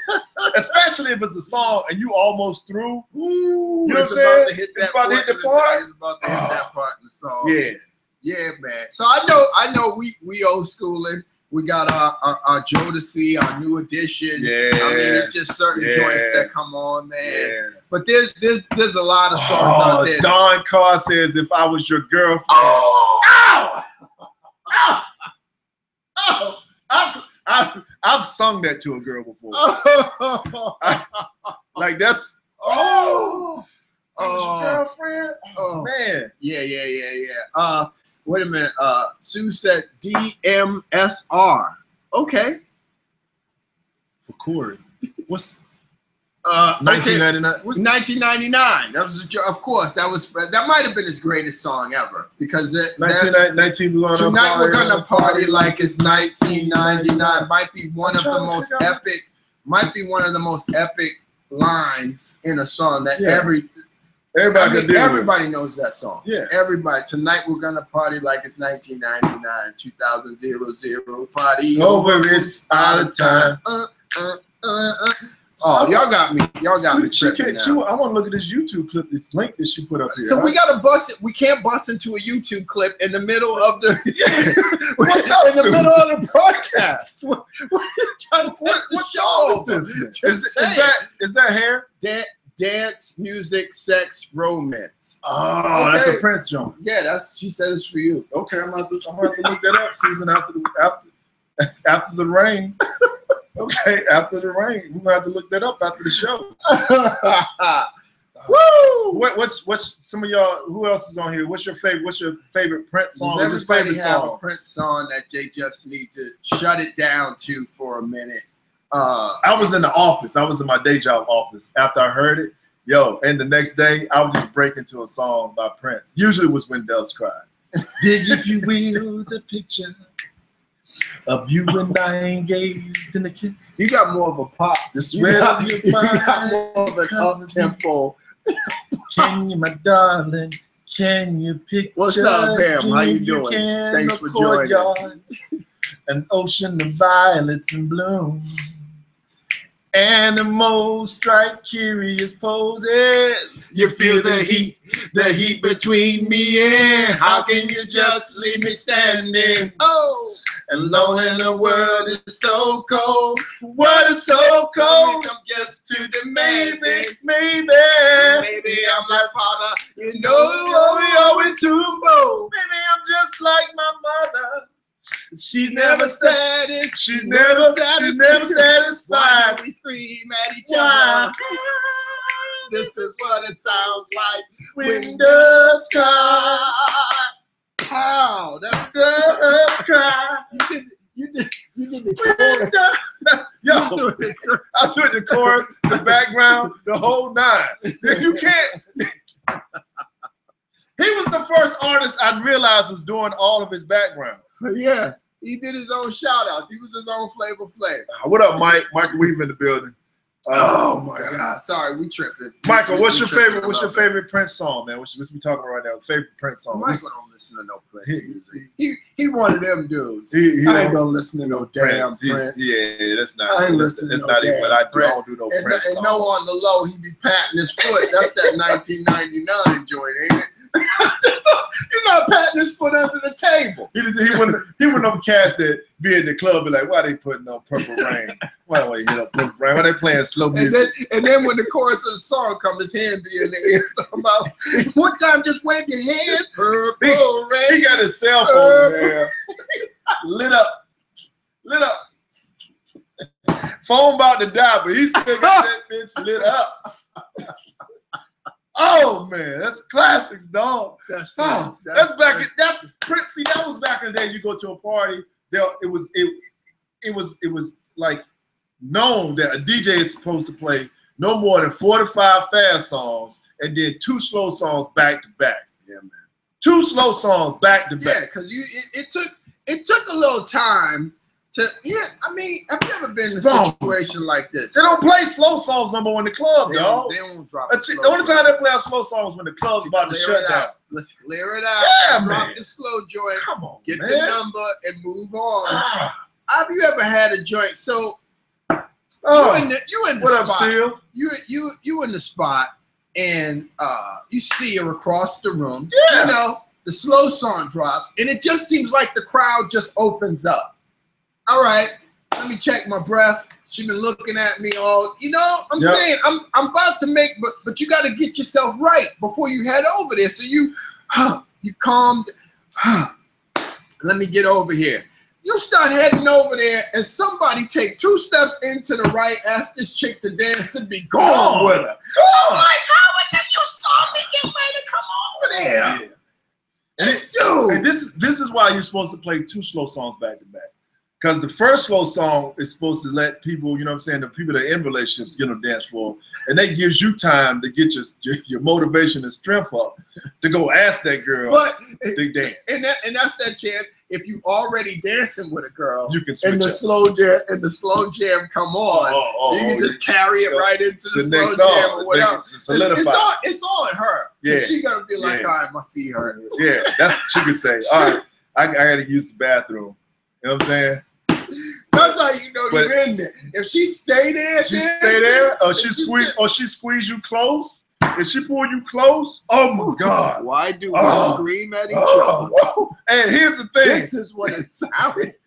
Especially if it's a song and you almost through. Ooh, you know what I'm saying? It's about to hit the part. It's about to hit that part in the song. Yeah, man. So I know we old schooling. We got our Jodeci, our New Edition. Yeah. I mean, it's just certain joints that come on, man. Yeah. But there's a lot of songs out there. Don Carr says, "If I was your girlfriend." I've sung that to a girl before. Like that's girlfriend. Oh man. Yeah. Wait a minute. Sue said DMSR. Okay. For Corey. What's 1999? Okay. What's 1999. That was of course that might have been his greatest song ever because Tonight We're Gonna Party Like It's 1999 might be one of the most epic. Might be one of the most epic lines in a song that everybody knows that song. Yeah. Everybody. Tonight We're Gonna Party Like It's 1999. 2000 party over. It's out of time. Oh, y'all got me. Y'all got me tripping now. I want to look at this YouTube clip, this link that she put up here. So we gotta bust it. We can't bust into a YouTube clip in the middle of the What's up, in the middle of the broadcast. What's all this? Is that hair? Dance, music, sex, romance. Oh, okay. That's a Prince joint. Yeah, she said it's for you. Okay, I'm gonna have to look that up, Susan. After the rain. Okay, after the rain, we're gonna have to look that up after the show. Woo! What's some of y'all? Who else is on here? What's your favorite Prince song? Does everybody have a Prince song that they just need to shut it down to for a minute? I was in the office. I was in my day job office after I heard it. And the next day I would just break into a song by Prince. Usually it was When Doves Cry. Dig, if you will, the picture of you and I engaged in a kiss. You got more of a pop. The sweat of your mind. You got more of an up-tempo. Can you, my darling? Can you picture? What's up, Pam? How you doing? Thanks for joining. An ocean of violets in bloom. Animals strike curious poses. You feel the heat between me and how can you just leave me standing? Oh, alone in the world is so cold. What is so cold? I'm just too demanding. Maybe I'm like father. You know we always too bold. Maybe I'm just like my mother. She's never satisfied. She's never satisfied. Why do we scream at each other? This is what it sounds like Windows cry. How? That's the cry. You did the chorus. Yo, You doing the chorus. I doing the chorus, the background, the whole nine. You can't. He was the first artist I realized was doing all of his background. Yeah, he did his own shout outs. He was his own Flavor Flav. What up, Mike? Michael Weave in the building. Oh my God! Sorry, we tripping. Michael, what's your tripping favorite? What's your favorite Prince song, man? What's we talking right now? Favorite Prince song? Michael don't listen to no Prince music. He one of them dudes. He I ain't gonna listen to no damn Prince. Yeah, that's not. I ain't listening to that's no not even. damn But I Prince. don't do no And Prince song. no on the low, he be patting his foot. That's that 1999 joint, ain't it? You're not patting his foot under the table. He wouldn't have cats that be at the club be like, why they putting on Purple Rain? Why don't they hit up Purple Rain? Why they playing slow music? And then when the chorus of the song comes, his hand be in the air. Talking about, one time just wave your hand. Purple Rain. He got his cell phone there. Lit up. Phone about to die, but he still got that bitch lit up. Oh man, that's classics, dog. That's Prince. See, that was back in the day. You go to a party, it was like known that a DJ is supposed to play no more than 4 to 5 fast songs and then 2 slow songs back to back. Yeah, man. 2 slow songs back to back. Yeah, because it took a little time to. Yeah, I mean, I've never been in a situation like this. They don't play slow songs no more in the club, dog. They don't drop. The only time they play a slow song is when the club's about to shut down. Let's clear it out. Yeah, drop man. the slow joint. Come on, get man. the number and move on. Have you ever had a joint? So you in the what spot. Up, Steel? You in the spot and you see her across the room. Yeah. You know, the slow song drops and it just seems like the crowd just opens up. All right, let me check my breath. She been looking at me all, I'm saying I'm about to make, but you got to get yourself right before you head over there. So you calmed. Let me get over here. You start heading over there, and somebody take 2 steps into the right, ask this chick to dance, and be gone with her. Go on. Like, how you saw me get ready to come over there? Yeah. And this is why you're supposed to play 2 slow songs back to back. Because the first slow song is supposed to let people, the people that are in relationships get on the dance floor. And that gives you time to get your motivation and strength up to go ask that girl to dance. And that's that chance. If you already dancing with a girl, you can switch and the slow jam come on, you can just carry it right into the slow next jam song, or whatever. It's on her. Yeah. She gonna be like, all right, my feet hurt. Yeah, that's what she can say. All right, I gotta use the bathroom. You know what I'm saying? That's how you know you're in there. If she stay there, or she squeeze you close. If she pull you close, oh my God! Why do we scream at each other? And here's the thing. This is what it sounds like.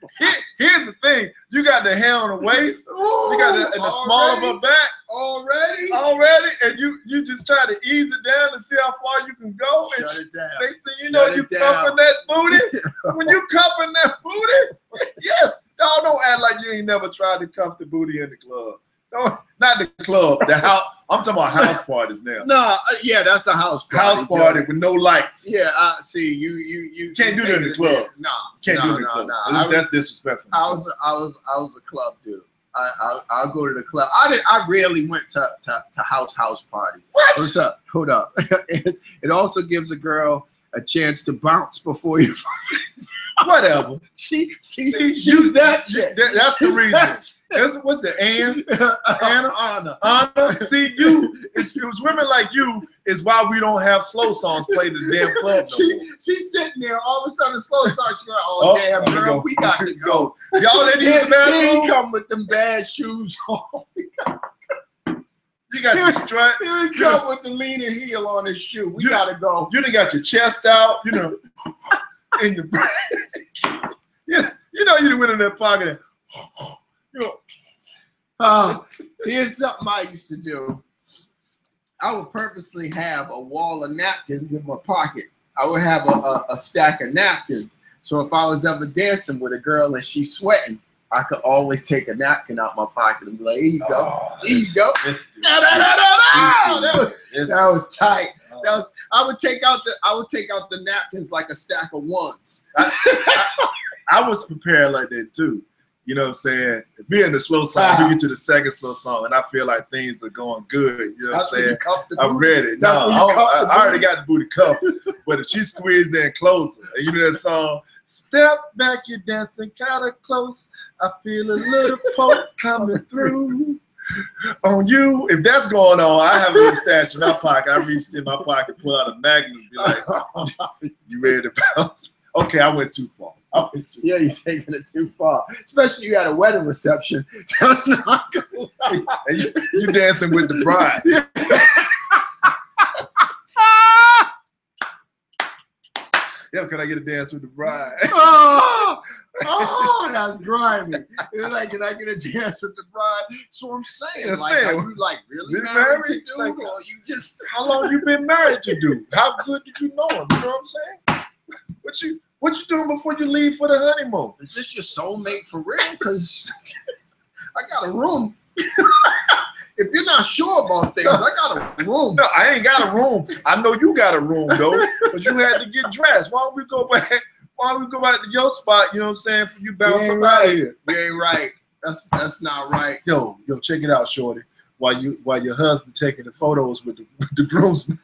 Here's the thing. You got the hand on the waist. You got the small of her back already, and you just try to ease it down to see how far you can go. And Shut it down. Next thing you know, you cuffing that booty. When you cuffing that booty, yes. Y'all don't act like you ain't never tried to cuff the booty in the club. No, not the club. The house. I'm talking about house parties now. No, yeah, that's a house party. House party with no lights. Yeah, see, you can't do that in the club. No, can't do it in the club. That's disrespectful. I was a club dude. I'll go to the club. I rarely went to house parties. What? What's up? Hold up. It also gives a girl a chance to bounce before you. Whatever. She's that chick. That's the reason. What's the Anna? See, it was women like you is why we don't have slow songs played in the damn club. She's sitting there, all of a sudden slow song. She's like, damn girl, we got to go. Y'all didn't use the bathroom? He come with them bad shoes on. You got your strut. Here he come with the leaning heel on his shoe. We gotta go. You done got your chest out, in your brain. You done went in that pocket and here's something I used to do. I would purposely have a wall of napkins in my pocket. I would have a stack of napkins. So if I was ever dancing with a girl and she's sweating, I could always take a napkin out my pocket and be like, here you go. Here you go. That was tight. I would take out the napkins like a stack of ones. I was prepared like that too. You know what I'm saying? Being the slow song, we get to the second slow song, and I feel like things are going good. You know what I'm saying? I'm ready. No, I already got the booty cuffed, but if she squeezed in closer, and you know that song, step back, you're dancing kind of close. I feel a little poke coming through on you. If that's going on, I have a little stash in my pocket. I reached in my pocket, pull out a magnum, be like, you ready to bounce? Okay, I went too far. Yeah, you're taking it too far. Especially you at a wedding reception. That's not good. You dancing with the bride. Yeah, can I get a dance with the bride? Oh, that's grimy. It's like, can I get a dance with the bride? So I'm saying, are you like really married to dude, like, or you just? How long you been married to dude? How good did you know him? You know what I'm saying? What you doing before you leave for the honeymoon? Is this your soulmate for real? Because I got a room. If you're not sure about things, I got a room. No, I ain't got a room. I know you got a room though, because you had to get dressed. Why don't we go back? Why don't we go back to your spot? You know what I'm saying? For you bounce up out of here. You ain't right. That's not right. Yo, check it out, shorty. While your husband taking the photos with the groomsmen.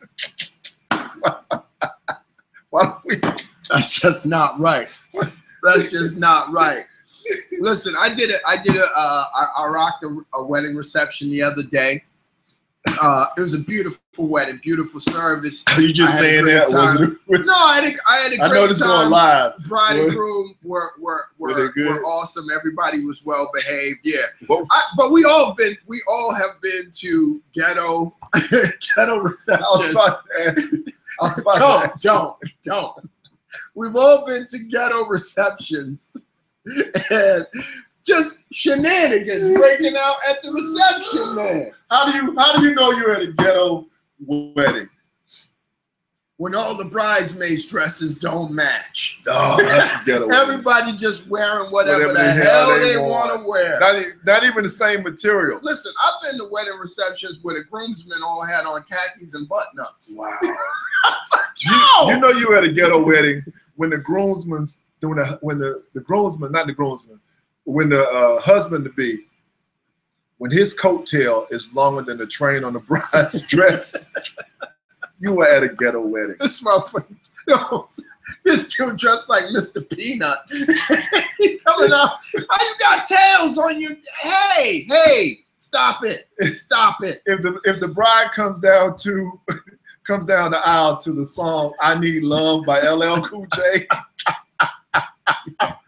Why don't we? That's just not right. That's just not right. Listen, I rocked a wedding reception the other day. It was a beautiful wedding, beautiful service. Are you just saying that? No, I had a great time. I know this is going live. Bride and groom were awesome. Everybody was well behaved. Yeah, but we all have been to ghetto receptions. I was about to ask you. Don't. We've all been to ghetto receptions and just shenanigans breaking out at the reception, man. How do you know you're at a ghetto wedding? When all the bridesmaids' dresses don't match. Oh, that's a ghetto wedding. Everybody just wearing whatever the hell they want to wear. Not even the same material. Listen, I've been to wedding receptions where the groomsmen all had on khakis and button-ups. Wow. Like, you know you at a ghetto wedding when the husband to be, when his coattail is longer than the train on the bride's dress, you were at a ghetto wedding. This motherfucker, this dude dressed like Mr. Peanut. He coming out. How you got tails on you? Hey, stop it. Stop it. If the bride comes down the aisle to the song "I Need Love" by LL Cool J.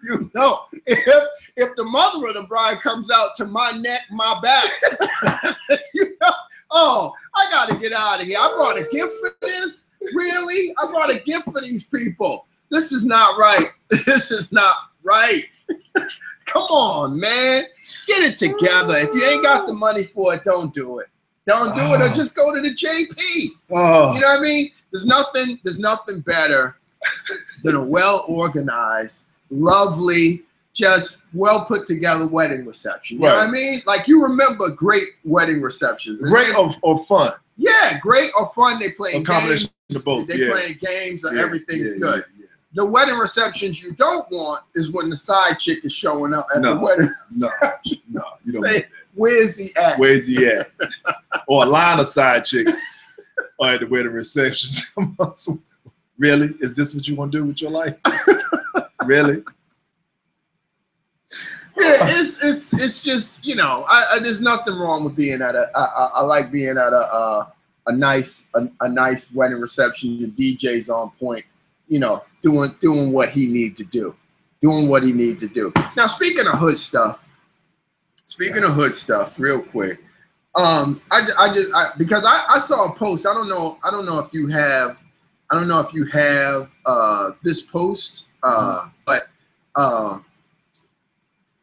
You know, if the mother of the bride comes out to "My Neck, My Back," you know, oh, I gotta get out of here. I brought a gift for this. Really? I brought a gift for these people. This is not right. This is not right. Come on, man. Get it together. If you ain't got the money for it, don't do it. Don't do it, or just go to the JP. Oh. You know what I mean? There's nothing better than a well-organized, lovely, just well put together wedding reception. You know what I mean? Like, you remember great wedding receptions. Great or fun. Yeah, great or fun. They playing games. Combination of both. They playing games, and everything's good. The wedding receptions you don't want is when the side chick is showing up at the wedding reception. No, you don't say, want that. Where's he at? Where's he at? Or a line of side chicks at the wedding reception. Really? Is this what you want to do with your life? Really? Yeah, it's just, you know, there's nothing wrong with being at I like being at a nice wedding reception. The DJ's on point, you know, doing what he need to do. Now, speaking of hood stuff, real quick, because I saw a post. I don't know if you have this post, but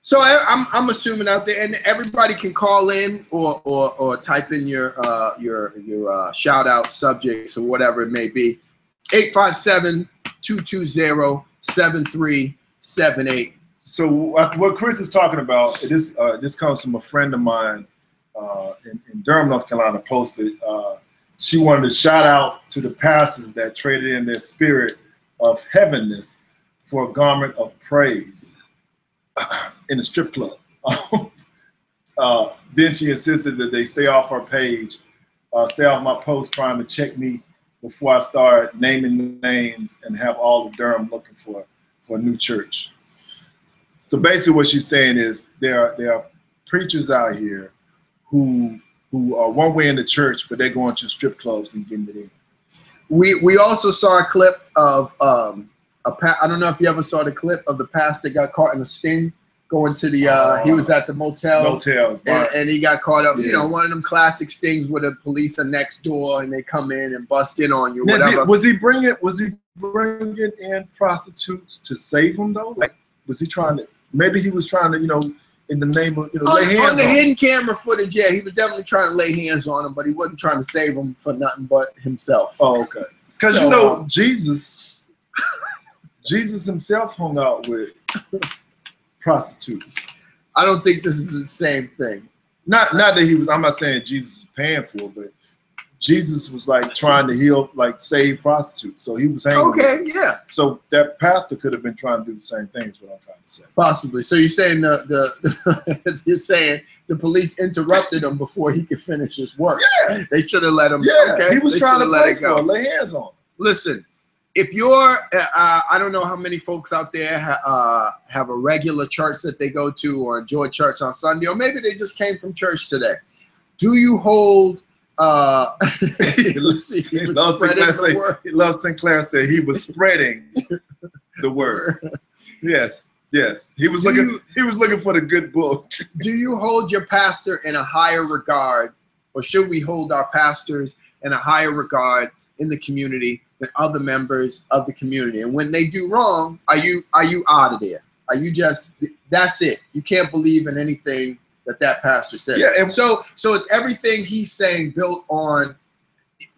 so I'm assuming out there, and everybody can call in or type in your shout out subjects or whatever it may be. 857-220-7378. So what Chris is talking about, this comes from a friend of mine in Durham, North Carolina, posted. she wanted to shout out to the pastors that traded in their spirit of heavenness for a garment of praise in a strip club. Then she insisted that they stay off her page, stay off my post trying to check me before I start naming names and have all of Durham looking for a new church. So basically what she's saying is there are preachers out here who are one way in the church, but they're going to strip clubs and getting it in. We also saw a clip of I don't know if you ever saw the clip of the pastor got caught in a sting going to the he was at the motel and he got caught up. You know, one of them classic stings where the police are next door and they come in and bust in on you. Whatever. Was he bringing in prostitutes to save him though? Like, was he trying to? Maybe he was trying to, you know, in the name of, you know, lay hands on the hidden camera footage. Yeah, he was definitely trying to lay hands on him, but he wasn't trying to save him for nothing but himself. Oh, okay. Because you know, Jesus himself hung out with prostitutes. I don't think this is the same thing. Not that he was. I'm not saying Jesus was paying for it, but Jesus was like trying to heal, like save prostitutes. So he was hanging. Okay, yeah. So that pastor could have been trying to do the same thing. Is what I'm trying to say. Possibly. So you're saying you're saying the police interrupted him before he could finish his work. Yeah, they should have let him. Yeah, okay. He was trying to let it go. Lay hands on him. Listen, if you're, I don't know how many folks out there have a regular church that they go to or enjoy church on Sunday, or maybe they just came from church today. Do you hold? Love Sinclair said he was spreading the word. Yes, yes. He was looking for the good book. Do you hold your pastor in a higher regard, or should we hold our pastors in a higher regard in the community than other members of the community? And when they do wrong, are you out of there? Are you just, that's it? You can't believe in anything that pastor said. Yeah, and so is everything he's saying built on,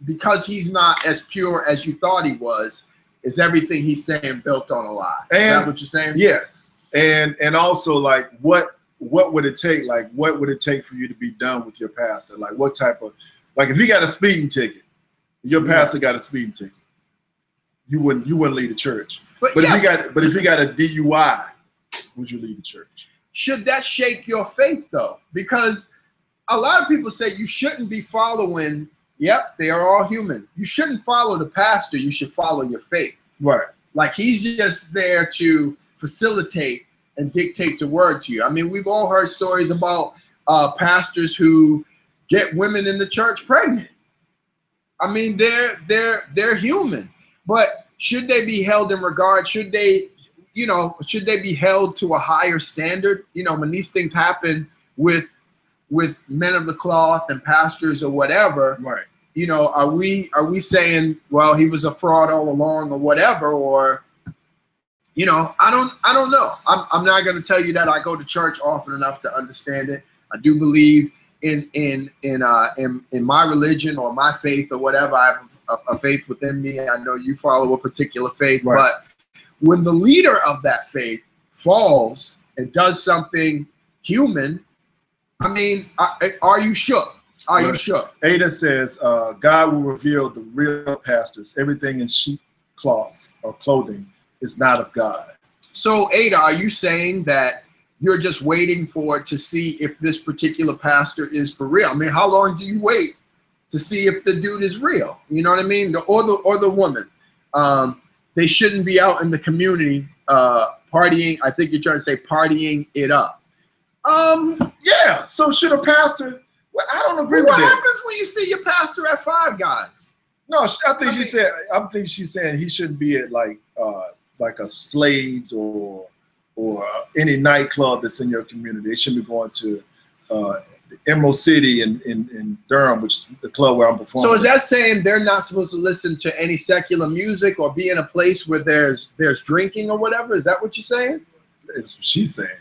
because he's not as pure as you thought he was, is everything he's saying built on a lie? Is that what you're saying? Yes. And also, like, what would it take? Like, what would it take for you to be done with your pastor? Like, what type of, like, if he got a speeding ticket, pastor got a speeding ticket, you wouldn't leave the church. But if he got a DUI, would you leave the church? Should that shake your faith, though? Because a lot of people say you shouldn't be following, yep, they are all human. You shouldn't follow the pastor. You should follow your faith. Right. Like, he's just there to facilitate and dictate the word to you. I mean, we've all heard stories about pastors who get women in the church pregnant. I mean, they're human. But should they be held in regard? Should they be held to a higher standard? You know, when these things happen with men of the cloth and pastors or whatever, right? You know, are we saying, well, he was a fraud all along or whatever? Or, you know, I don't know. I'm not going to tell you that I go to church often enough to understand it. I do believe in my religion or my faith or whatever. I have a faith within me. I know you follow a particular faith, right. But when the leader of that faith falls and does something human, I mean, are you shook? Are you shook? Ada says, God will reveal the real pastors. Everything in sheep cloths or clothing is not of God. So, Ada, are you saying that you're just waiting to see if this particular pastor is for real? I mean, how long do you wait to see if the dude is real? You know what I mean? Or the woman. They shouldn't be out in the community partying. I think you're trying to say partying it up. Yeah. So should a pastor? Well, I don't agree with that. What happens when you see your pastor at Five Guys? No, I think she's saying he shouldn't be at like a Slade's or any nightclub that's in your community. They shouldn't be going to Emerald City in Durham, which is the club where I'm performing. So is that saying they're not supposed to listen to any secular music or be in a place where there's drinking or whatever? Is that what you're saying? It's what she's saying.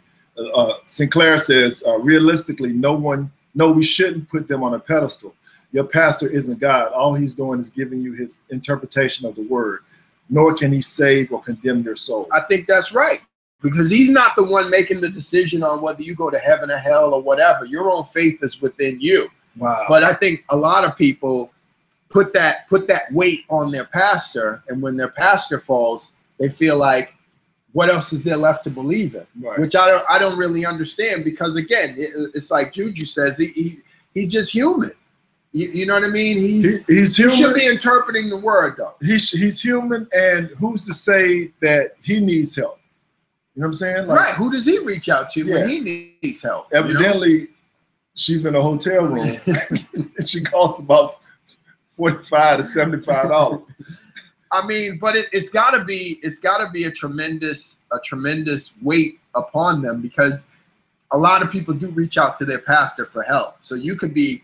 Sinclair says, realistically, we shouldn't put them on a pedestal. Your pastor isn't God. All he's doing is giving you his interpretation of the word. Nor can he save or condemn your soul. I think that's right. Because he's not the one making the decision on whether you go to heaven or hell or whatever. Your own faith is within you. Wow. But I think a lot of people put that weight on their pastor, and when their pastor falls, they feel like, what else is there left to believe in? Right. Which I don't really understand, because again, it's like Juju says, he's just human. You know what I mean? He's human. He should be interpreting the word, though. He's human, and who's to say that he needs help? You know what I'm saying? Like, right. Who does he reach out to when he needs help? Evidently, she's in a hotel room. And she costs about $45 to $75. I mean, but it's gotta be a tremendous weight upon them, because a lot of people do reach out to their pastor for help. So you could be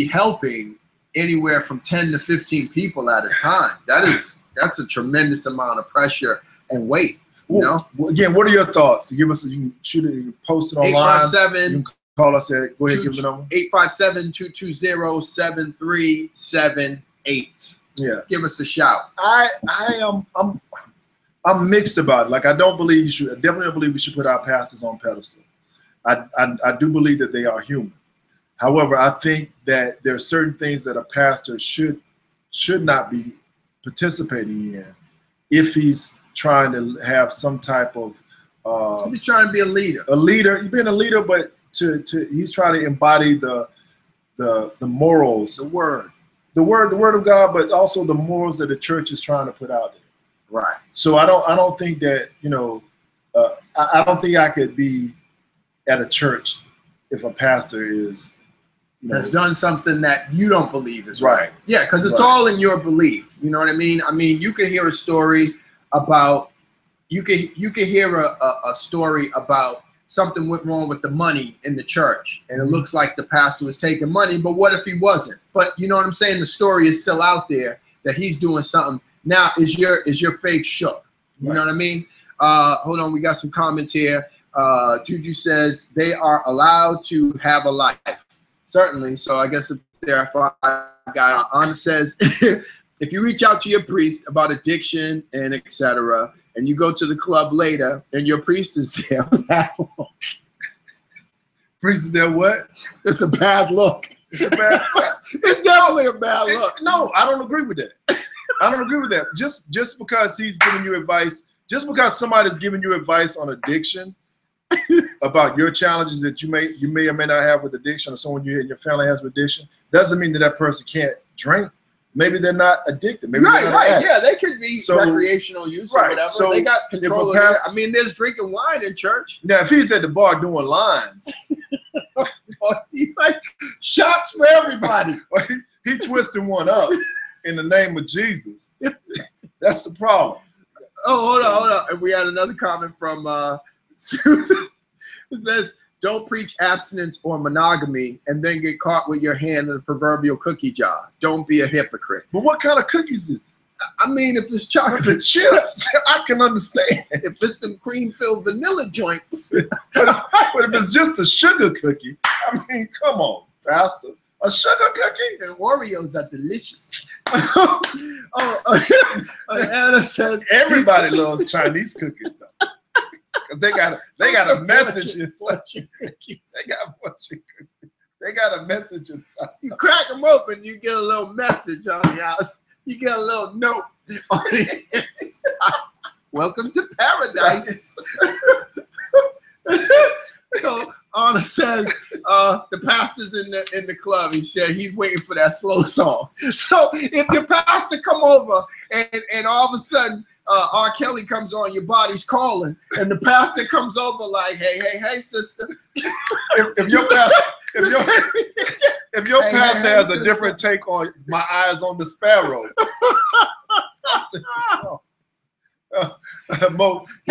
helping anywhere from 10 to 15 people at a time. That's a tremendous amount of pressure and weight. You know? Again, what are your thoughts? You can shoot it, you can post it online. 857. You can call us at, go ahead, give the number. 857-220-7378. Yeah. Give us a shout. I'm mixed about it. Like, I don't believe you should. I definitely don't believe we should put our pastors on pedestal. I do believe that they are human. However, I think that there are certain things that a pastor should not be participating in if he's trying to have some type of he's trying to be a leader. You're being a leader, but he's trying to embody the morals, the word of God, but also the morals that the church is trying to put out there. Right. So I don't think that, I don't think I could be at a church if a pastor is has done something that you don't believe is right. Yeah, because it's all in your belief. You know what I mean? I mean, you could hear a story about you could hear a story about something went wrong with the money in the church, and it looks like the pastor was taking money, but what if he wasn't? But you know what I'm saying? The story is still out there that he's doing something. Now, is your faith shook? You know what I mean? Hold on, we got some comments here. Juju says they are allowed to have a life. Certainly. So I guess if there are 5 guys. Anna says, if you reach out to your priest about addiction and etc., and you go to the club later and your priest is there, priest is there what? It's a bad look. It's a bad look. It's definitely a bad look. No, I don't agree with that. I don't agree with that. Just because he's giving you advice, just because somebody's giving you advice on addiction, about your challenges that you may or may not have with addiction, or someone you in your family has with addiction, doesn't mean that person can't drink. Maybe they're not addicted. Maybe right. Yeah, they could be recreational use or whatever. So they got control of it. I mean, there's drinking wine in church. Now, if he's at the bar doing lines, he's like, shots for everybody. He twisting one up in the name of Jesus. That's the problem. Oh, hold on. And we had another comment from Susan. It says, don't preach abstinence or monogamy and then get caught with your hand in a proverbial cookie jar. Don't be a hypocrite. But what kind of cookies is it? I mean, if it's chocolate chips, I can understand. If it's them cream-filled vanilla joints. but if it's just a sugar cookie, I mean, come on, Pastor. A sugar cookie? And Oreos are delicious. Anna says, everybody loves Chinese cookies, though. Because they got a message inside. They got a message inside. You crack them open, you get a little message on the outside. You get a little note on the inside. Welcome to paradise. So Anna says the pastor's in the club. He said he's waiting for that slow song. So if your pastor come over and all of a sudden R. Kelly comes on, your body's calling, and the pastor comes over like, hey, sister. If your pastor has a different take on My Eyes on the Sparrow.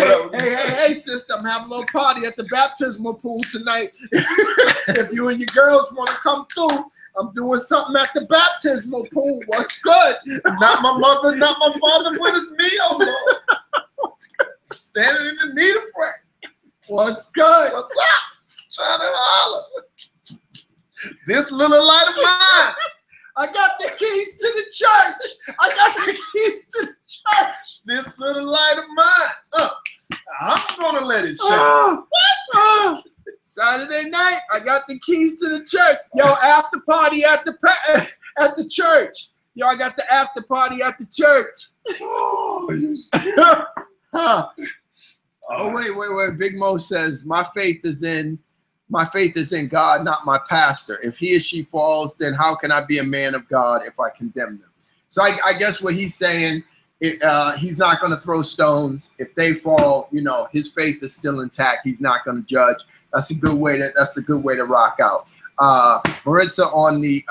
Hey, sister, I'm having a little party at the baptismal pool tonight. If you and your girls want to come through, I'm doing something at the baptismal pool. What's good? Not my mother, not my father, but it's me, oh Lord. What's good? Standing in the need of prayer. What's good? What's up? Trying to holler. This little light of mine. I got the keys to the church. This little light of mine. I'm going to let it shine. What? Saturday night, I got the keys to the church. Yo, after party at the church. Yo, I got the after party at the church. Oh, you Huh. Oh, wait. Big Mo says, my faith is in God, not my pastor. If he or she falls, then how can I be a man of God if I condemn them? So I guess what he's saying, he's not going to throw stones. If they fall, you know, his faith is still intact. He's not going to judge. That's a good way to rock out. Maritza on the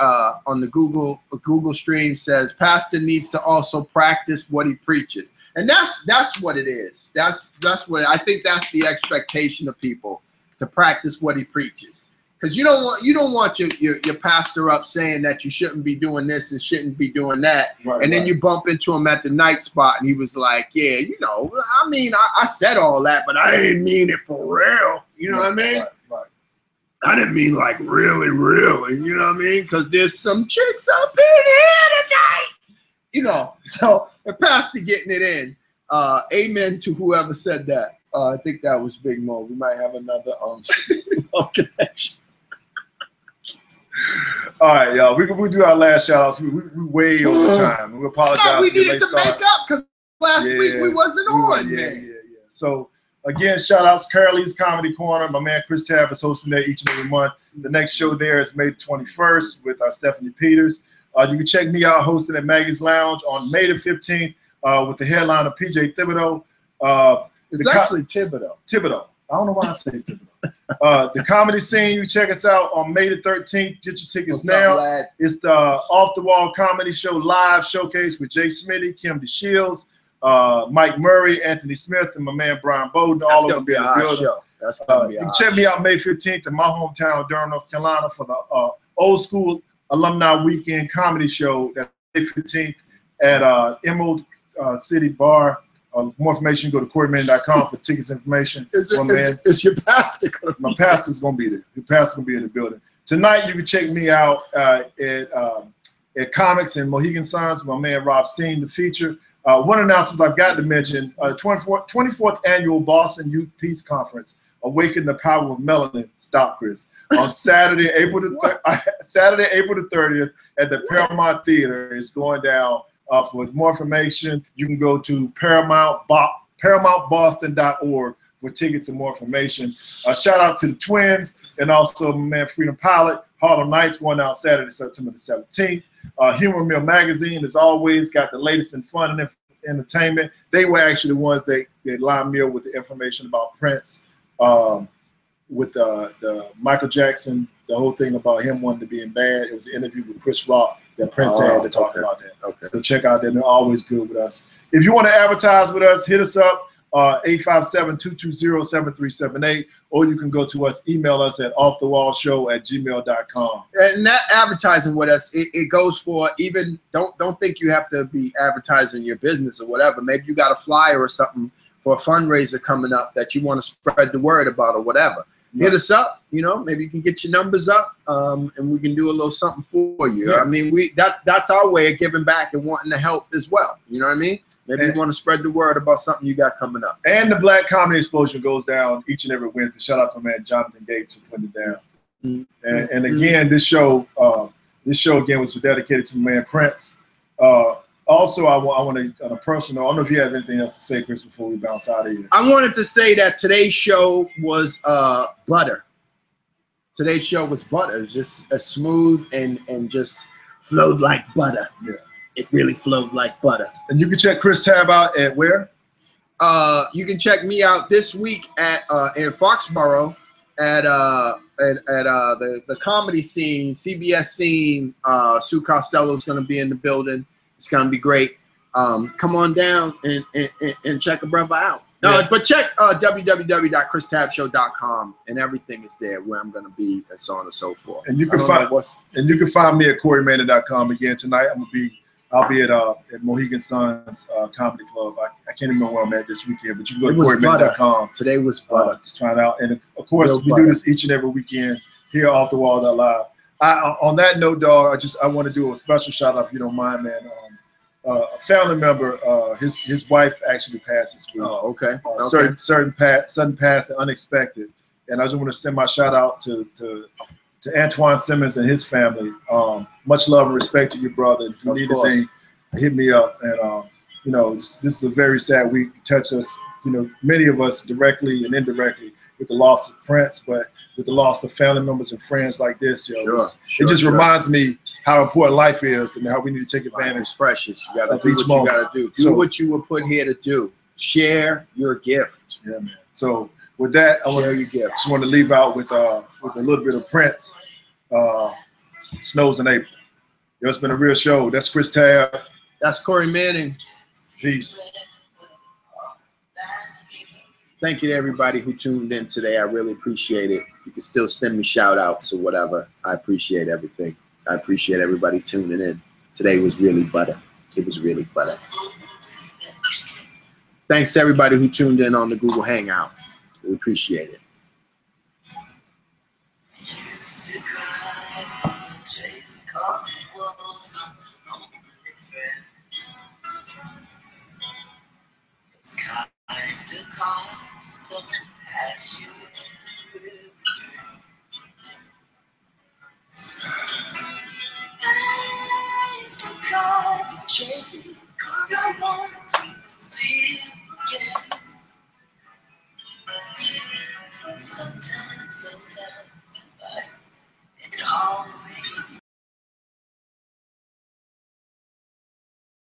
Google stream says pastor needs to also practice what he preaches, and that's what it is. That's what I think. That's the expectation of people, to practice what he preaches, because you don't want your pastor up saying that you shouldn't be doing this and shouldn't be doing that, and then you bump into him at the night spot and he was like, yeah, you know, I mean, I said all that, but I didn't mean it for real. You know what I mean? Right. I didn't mean like really, you know what I mean? Because there's some chicks up in here tonight, you know. So the pastor getting it in. Amen to whoever said that. I think that was Big Mo. We might have another connection. All right, y'all. We do our last shout outs. We way over time. We apologize. No, we needed to make up because last week we wasn't on. Yeah. So again, shout outs, Carly's Comedy Corner. My man Chris Tabb is hosting there each and every month. The next show there is May the 21st with Stephanie Peters. You can check me out hosting at Maggie's Lounge on May the 15th with the headliner PJ Thibodeau. It's actually Thibodeau. I don't know why I say Thibodeau. The comedy scene, you check us out on May the 13th. Get your tickets now. It's the Off the Wall Comedy Show live showcase with Jay Smitty, Kim DeShields, Mike Murray, Anthony Smith, and my man Brian Bowden. That's going to be a hot show. That's going to be a hot show. Check me out May 15th in my hometown, Durham, North Carolina, for the Old School Alumni Weekend Comedy Show. That's May 15th at Emerald City Bar. More information, go to CoreyManning.com for tickets information. Is your pastor going to be My pastor's going to be there. Your pastor's going to be in the building. Tonight, you can check me out at Comics and Mohegan Suns, my man Rob Steen, the feature. One announcement I've got to mention, 24th Annual Boston Youth Peace Conference, Awaken the Power of Melanin. Stop, Chris. On Saturday, April the 30th at the Paramount Theater. It's going down. For more information, you can go to ParamountBoston.org for tickets and more information. Shout out to the Twins and also my man Freedom Pilot. Harlem Nights going out Saturday, September the 17th. Humor Mill Magazine, as always, got the latest in fun and entertainment. They were actually the ones that lined me up with the information about Prince, with the Michael Jackson, the whole thing about him wanting to be in bad. It was an interview with Chris Rock that Prince had to talk about that. Okay. So check out that. They're always good with us. If you want to advertise with us, hit us up, 857-220-7378, or you can go to us, email us at offthewallshow@gmail.com. And that advertising with us, it goes for even, don't think you have to be advertising your business or whatever. Maybe you got a flyer or something for a fundraiser coming up that you want to spread the word about or whatever. Hit us up, you know, maybe you can get your numbers up, and we can do a little something for you. Yeah. I mean, that's our way of giving back and wanting to help as well. You know what I mean? Maybe you want to spread the word about something you got coming up. And the Black Comedy Explosion goes down each and every Wednesday. Shout out to my man Jonathan Gates for putting it down. Mm-hmm. And again, this show again was dedicated to my man Prince. Also, I want to, on a personal, I don't know if you have anything else to say, Chris, before we bounce out of here. I wanted to say that today's show was butter. Today's show was butter. It was just smooth and just flowed like butter. Yeah. It really flowed like butter. And you can check Chris Tabb out at where? You can check me out this week at in Foxborough at the comedy scene, CBS scene. Sue Costello is going to be in the building. It's gonna be great. Come on down and check a brother out. No, yeah. But check www.christabshow.com and everything is there where I'm gonna be and so on and so forth. And you can find me at CoreyManning.com again tonight. I'll be at Mohegan Suns Comedy Club. I can't even remember where I'm at this weekend, but you can go to CoreyManning.com. Today was butter. Just find out. And of course, we do this each and every weekend here off the wall live. On that note, dog, I want to do a special shout out if you don't mind, man. A family member, his wife actually passed this week. Oh, okay. Sudden pass, unexpected, and I just want to send my shout out to to Antoine Simmons and his family, much love and respect to your brother. If you Of need course. anything, hit me up. And you know, this is a very sad week. Touch us, you know, many of us directly and indirectly with the loss of Prince, but with the loss of family members and friends like this, yo, it just reminds me how important life is and how we need to take advantage. It's precious. You got to of do each what moment. you got to do. Do So- what you were put here to do. Share your gift. Yeah, man. So with that, I Share your gift. just want to leave out with a little bit of Prince. Snows in April. Yo, it's been a real show. That's Chris Tabb. That's Corey Manning. Peace. Thank you to everybody who tuned in today. I really appreciate it. You can still send me shout outs or whatever. I appreciate everything. I appreciate everybody tuning in. Today was really butter. It was really butter. Thanks to everybody who tuned in on the Google Hangout. We appreciate it. It's kind to cost to pass you every day. I used to cry for chasing, 'cause I want to see you again. Sometimes, it always